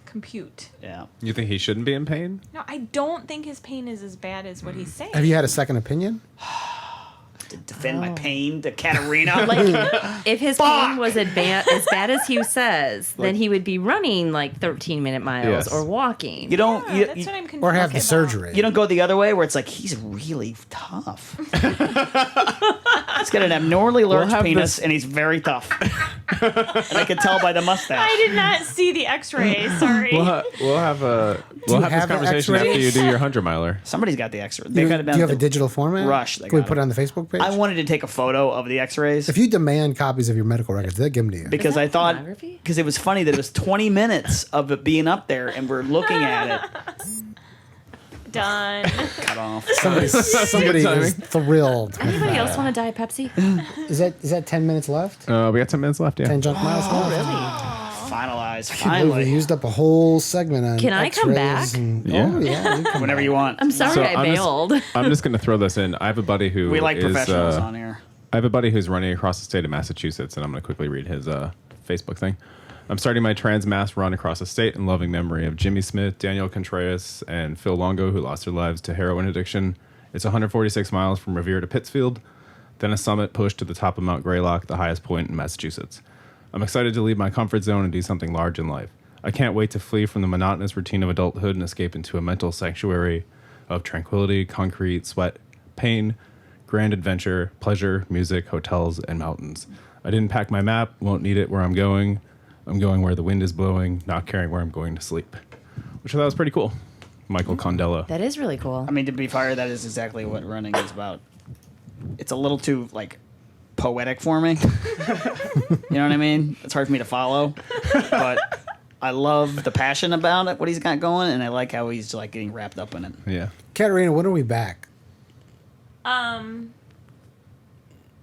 compute. Yeah. You think he shouldn't be in pain? No, I don't think his pain is as bad as what he's saying. have you had a second opinion? To defend my pain to Katerina. Like, if his pain was as bad as he says, then he would be running like 13-minute miles Yes. or walking. You don't. Yeah, you, that's you, what I'm confused Or have the about. surgery? you don't go the other way where it's like he's really tough. He's got an abnormally large have penis this- and he's very tough. And I could tell by the mustache. I did not see the X-ray. Sorry. We'll have this have an conversation X-ray? after you do your 100-miler. Somebody's got the X-ray. Do They you, got it do down you have at a the digital format? Rush. They Can we got put it it. on the Facebook page? I wanted to take a photo of the X-rays If you demand copies of your medical records, they'll give them to you. because I thought pornography? because it was funny that it was 20 minutes of it being up there and we're looking at it. Done. Cut off. Somebody is thrilled. Anybody else want to die Pepsi? Is that 10 minutes left? We got 10 minutes left. Yeah. 10 junk miles left? Finalized. I can't believe we Finally. used up a whole segment on Can I come X-rays back? and- Yeah. Oh, yeah. You come Whenever back. you want. I'm sorry So I I'm just- bailed. I'm just going to throw this in. I have a buddy who We like is, professionals on here. I have a buddy who's running across the state of Massachusetts, and I'm going to quickly read his Facebook thing. I'm starting my Trans-Mass run across the state in loving memory of Jimmy Smith, Daniel Contreras, and Phil Longo, who lost their lives to heroin addiction. It's 146 miles from Revere to Pittsfield, then a summit push to the top of Mount Greylock, the highest point in Massachusetts. I'm excited to leave my comfort zone and do something large in life. I can't wait to flee from the monotonous routine of adulthood and escape into a mental sanctuary of tranquility, concrete, sweat, pain, grand adventure, pleasure, music, hotels, and mountains. I didn't pack my map, won't need it where I'm going. I'm going where the wind is blowing, not caring where I'm going to sleep. Which I thought was pretty cool. Michael Condella. That is really cool. I mean, to be fair, that is exactly what running is about. It's a little too like poetic for me. You know what I mean? It's hard for me to follow, but I love the passion about it, what he's got going, and I like how he's like getting wrapped up in it. Yeah. Katerina, when are we back?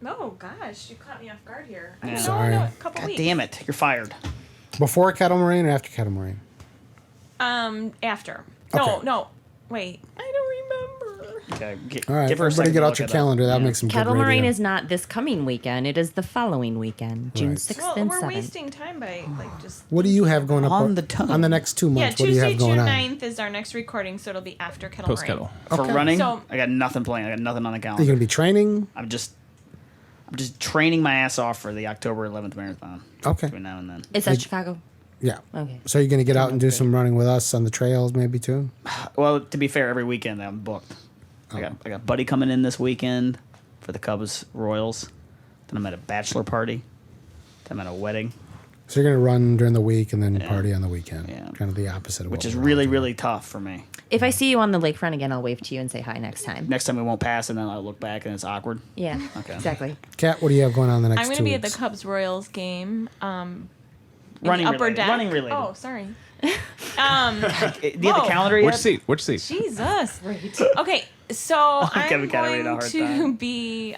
Oh gosh, you caught me off guard here. I Yeah. don't Sorry. know, a couple God weeks. damn it, you're fired. Before Kettle Moraine or after Kettle Moraine? After. Okay. No. Wait, I don't remember. Okay, All right, give her a everybody second get to out look your it up. calendar. That Yeah. makes some Kettle good Moraine radio. is not this coming weekend. It is the following weekend, June Right. 6th Well, and we're 7th. wasting time by like just. What do you have going up On the tongue. on the next 2 Yeah, months? What do you Tuesday, have going June on? 9th is our next recording, so it'll be after Kettle Post Moraine. kettle. For Okay. running, So- I got nothing planned. I got nothing on the Are you calendar. going to be training? I'm just training my ass off for the October 11th marathon. Okay. Between now and then. Is that Chicago? Yeah. Okay. So you're going to get out and do some running with us on the trails, maybe too. Well, to be fair, every weekend I'm booked. I got Buddy coming in this weekend for the Cubs Royals. Then I'm at a bachelor party. Then I'm at a wedding, So you're going to run during the week and then Yeah. party on the weekend. Yeah. Kind of the opposite of which what is we're really, all doing. really tough for me. If I see you on the lakefront again, I'll wave to you and say hi next time. Next time we won't pass, and then I'll look back and it's awkward. Yeah. Okay. Exactly. Kat, what do you have going on the next I'm going 2 to be weeks? at the Cubs Royals game. Running the upper related. deck. Running related. Oh, sorry. Do you have the Whoa. calendar yet? Which seat? Which seat? Jesus. Okay, so Kevin I'm got ready to going hard to time. be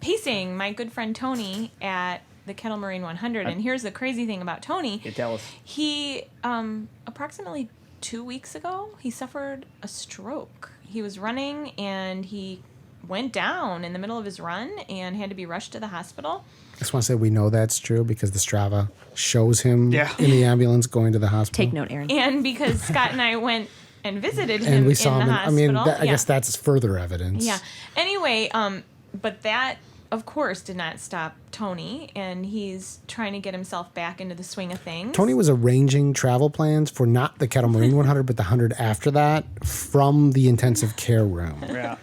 pacing my good friend Tony at the Kettle Moraine 100. And here's the crazy thing about Tony. You tell us. He, approximately 2 weeks ago, he suffered a stroke. He was running and he went down in the middle of his run and had to be rushed to the hospital. I just want to say we know that's true because the Strava shows him Yeah. in the ambulance going to the hospital. Take note, Aaron. And because Scott and I went and visited him And we in saw the him. hospital. I mean, I Yeah. guess that's further evidence. Yeah. Anyway, but that, of course, did not stop Tony, and he's trying to get himself back into the swing of things. Tony was arranging travel plans for not the Kettle Moraine 100, but the 100 after that from the intensive care room. Yeah.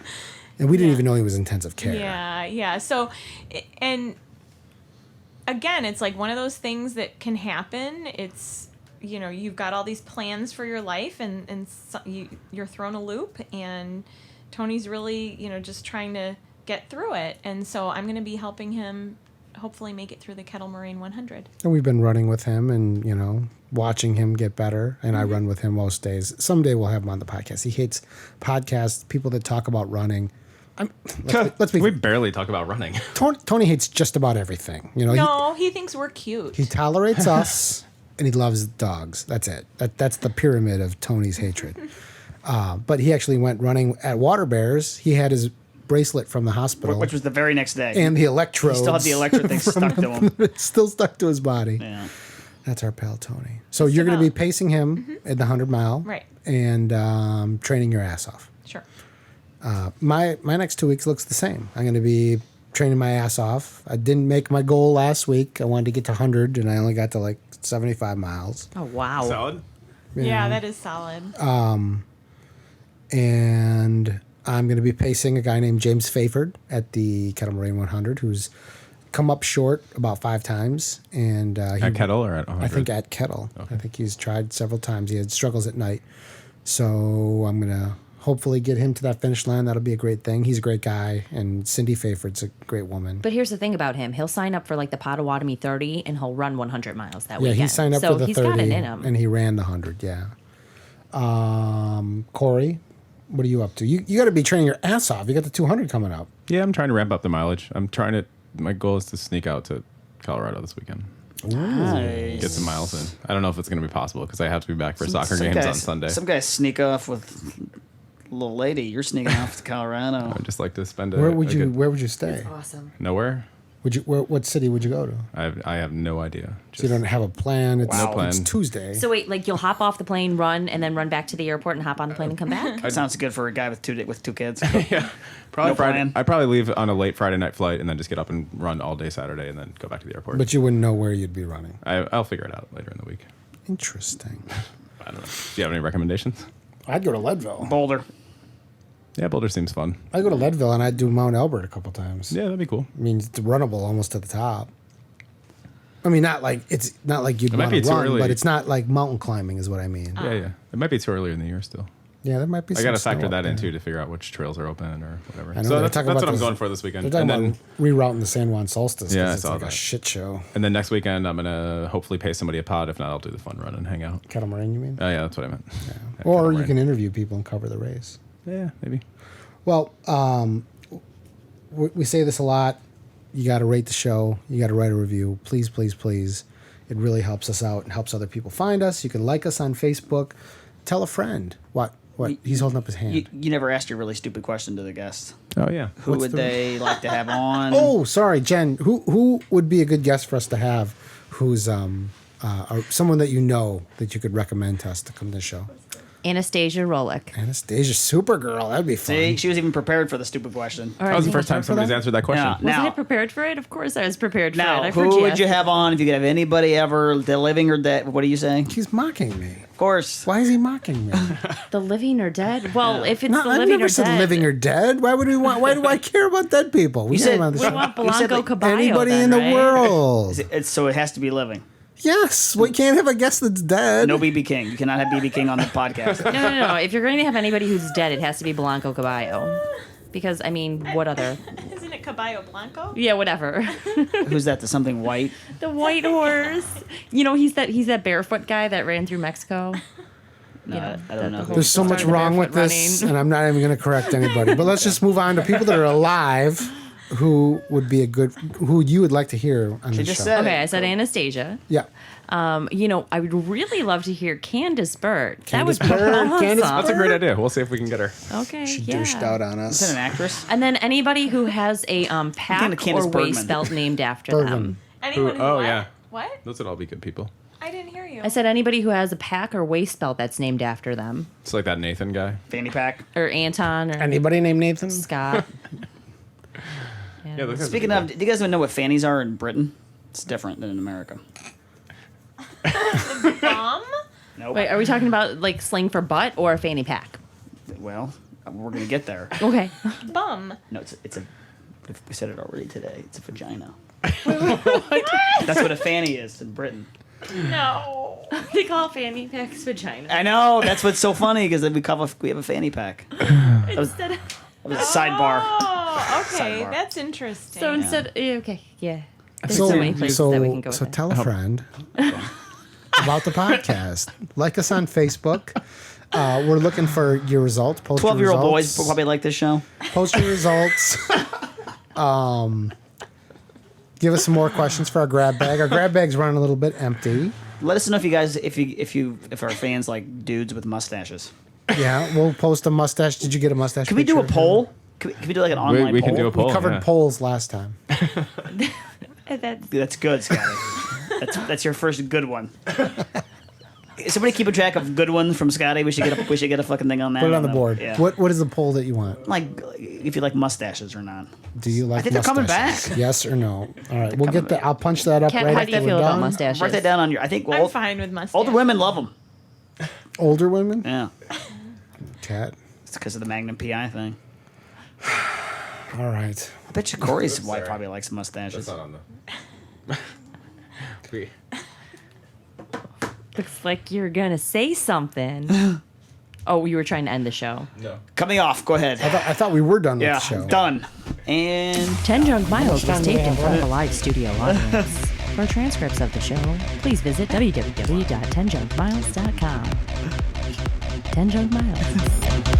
And we didn't Yeah. even know he was intensive care. Yeah. So, and again, it's like one of those things that can happen. It's, you know, you've got all these plans for your life, and so you're thrown a loop, and Tony's really, you know, just trying to get through it. And so I'm going to be helping him hopefully make it through the Kettle Moraine 100. And we've been running with him and, you know, watching him get better. And I run with him most days. Someday we'll have him on the podcast. He hates podcasts, people that talk about running. Let's be We barely talk about running. Tony hates just about everything. You know, No, he thinks we're cute. he tolerates us and he loves dogs. That's it. That's the pyramid of Tony's hatred. But he actually went running at Water Bears. He had his bracelet from the hospital Which was the very next day. and the electrodes. He still had the electric thing stuck to him. It's still stuck to his body. Yeah. That's our pal Tony. So you're going to be pacing him at the 100 mile, Right. And training your ass off. Sure. My next 2 weeks looks the same. I'm going to be training my ass off. I didn't make my goal last week. I wanted to get to 100, and I only got to like 75 miles. Oh, wow. Solid. Yeah, that is solid. And I'm going to be pacing a guy named James Fayford at the Kettle Moraine 100, who's come up short about 5 times, and At Kettle or at 100? I think at Kettle. Okay. I think he's tried several times. He had struggles at night, so I'm gonna hopefully get him to that finish line. That'll be a great thing. He's a great guy, and Cindy Fayford's a great woman. But here's the thing about him: he'll sign up for like the Potawatomi 30, and he'll run 100 miles that Yeah, weekend. he signed up so for the he's 30, got it in him. and he ran the 100. Yeah. Corey, what are you up to? You got to be training your ass off. You got the 200 coming up. Yeah, I'm trying to ramp up the mileage. My goal is to sneak out to Colorado this weekend. Nice. Get some miles in. I don't know if it's going to be possible because I have to be back for soccer games on Sunday. Some guys sneak off with little lady. You're sneaking off to Colorado. I'd just like to spend Where would you stay? Awesome. Nowhere. What city would you go to? I have no idea. So you don't have a plan. It's, Wow. No plan. It's Tuesday. So wait, like you'll hop off the plane, run, and then run back to the airport and hop on the plane and come back? That sounds good for a guy with two kids. Yeah, probably No Friday. plan. I'd probably leave on a late Friday night flight and then just get up and run all day Saturday and then go back to the airport. But you wouldn't know where you'd be running. I'll figure it out later in the week. Interesting. I don't know. Do you have any recommendations? I'd go to Leadville. Boulder. Yeah, Boulder seems fun. I'd go to Leadville, and I'd do Mount Elbert a couple times. Yeah, that'd be cool. I mean, it's runnable almost to the top. I mean, it's not like you'd It might want be to too run, early. but it's not like mountain climbing is what I mean. Yeah, yeah. It might be too early in the year still. Yeah, there might be I some got to snow factor up that there. in too to figure out which trails are open or whatever. I know, So they're that's talking what about I'm this- going for this weekend. They're talking And then, about rerouting the San Juan Solstice. Yeah, I 'cause it's saw like a that. shit show. and then next weekend, I'm going to hopefully pay somebody a pod. If not, I'll do the fun run and hang out. Catamaran, you mean? Oh, yeah, that's what I meant. Yeah, Or you catamaran. can interview people and cover the race. Yeah, maybe. Well, we say this a lot. You got to rate the show. You got to write a review. Please, please, please. It really helps us out and helps other people find us. You can like us on Facebook. Tell a friend. What? He's holding up his hand. You never asked your really stupid question to the guest. Oh, yeah. Who would they like to have on? Oh, sorry, Jen. Who would be a good guest for us to have? Who's or someone that you know that you could recommend to us to come to the show? Anastasia Rolick. Anastasia, Supergirl. That'd be fun. See, she was even prepared for the stupid question. All That was the right, first time for somebody's that? answered that question. Yeah. wasn't Now- I prepared for it? Of course I was prepared for Now, it. I've heard who would ask you it. have on if you could have anybody ever, the living or dead? What are you saying? He's mocking me. Of course. Why is he mocking me? The living or dead? Well, if it's No, the I've living never or said dead. living or dead. Why would we want? Why do I care about dead people? We said- said on the we show. want You said, Blanco like, Caballo. Anybody then, in the right? world. So it has to be living. Yes, we can't have a guest that's dead. No BB King. You cannot have BB King on the podcast. No. If you're going to have anybody who's dead, it has to be Blanco Caballo. Because, I mean, what other? Isn't it Caballo Blanco? Yeah, whatever. Who's that? The something white? The white horse. You know, he's that barefoot guy that ran through Mexico. No, You know, I don't know. the whole- There's so much Started wrong with barefoot this, running. and I'm not even going to correct anybody. But let's just move on to people that are alive who would be who you would like to hear on She the just show. said Okay, it. I said Anastasia. Yeah. You know, I would really love to hear Candace Burt. That would Candace be Burt, awesome. Candace That's a great idea. We'll see if we can get her. Okay, She yeah. douched out on Is that us. an actress? And then anybody who has a thinking pack of Candace or waist Bergman. belt named after Bergman. them. Anyone who Oh, what? yeah. What? Those would all be good people. I didn't hear you. I said anybody who has a pack or waist belt that's named after them. It's like that Nathan guy. Fanny pack. Or Anton or Anybody named Nathan? Scott. Yeah, those guys Speaking would of, be do you guys know what fannies are in Britain? It's different than in America. Bomb? Nope. Wait, are we talking about like slang for butt or a fanny pack? Well, we're gonna get there. Okay. Bum. No, it's a. We said it already today. It's a vagina. That's what a fanny is in Britain. No. They call fanny packs vagina. I know. That's what's so funny because we have a fanny pack. Instead of, That was a sidebar. Oh, okay. Sidebar. That's interesting. so instead, okay, yeah. There's So, so many places that we can go so with it. tell a friend about the podcast. Like us on Facebook. We're looking for your results. Post your 12-year-old boys results. probably like this show. Post your results. Give us some more questions for our grab bag. Our grab bag's running a little bit empty. Let us know if you guys, if our fans like dudes with mustaches. Yeah, we'll post a mustache. Did you get a mustache? Can we do a picture? poll? Can we do like an online we poll? can do a poll. We covered yeah. polls last time. That's That's good, Scotty. that's your first good one. Somebody keep a track of good ones from Scotty. We should get a fucking thing on that. Put it on the board. Yeah. What is the poll that you want? Like if you like mustaches or not. Do you like I think they're coming mustaches? back. Yes or no? All right, we'll coming get that. back. I'll punch that up Kat, right how after do you we're feel about done. mustaches? Write that down on your. I think I'm fine with mustache. older women love them. Older women? Yeah, Cat. it's because of the Magnum PI thing. All right. I bet you Corey's wife probably likes mustaches. That's not on the. We- Looks like you're gonna say something. Oh, you were trying to end the show. No. Coming off. Go ahead. I thought we were done with Yeah, the show. done. And 10 Drunk Miles time was do we taped in have front of a left? live studio audience. For transcripts of the show, please visit www.10drunkmiles.com. 10 Drunk Miles.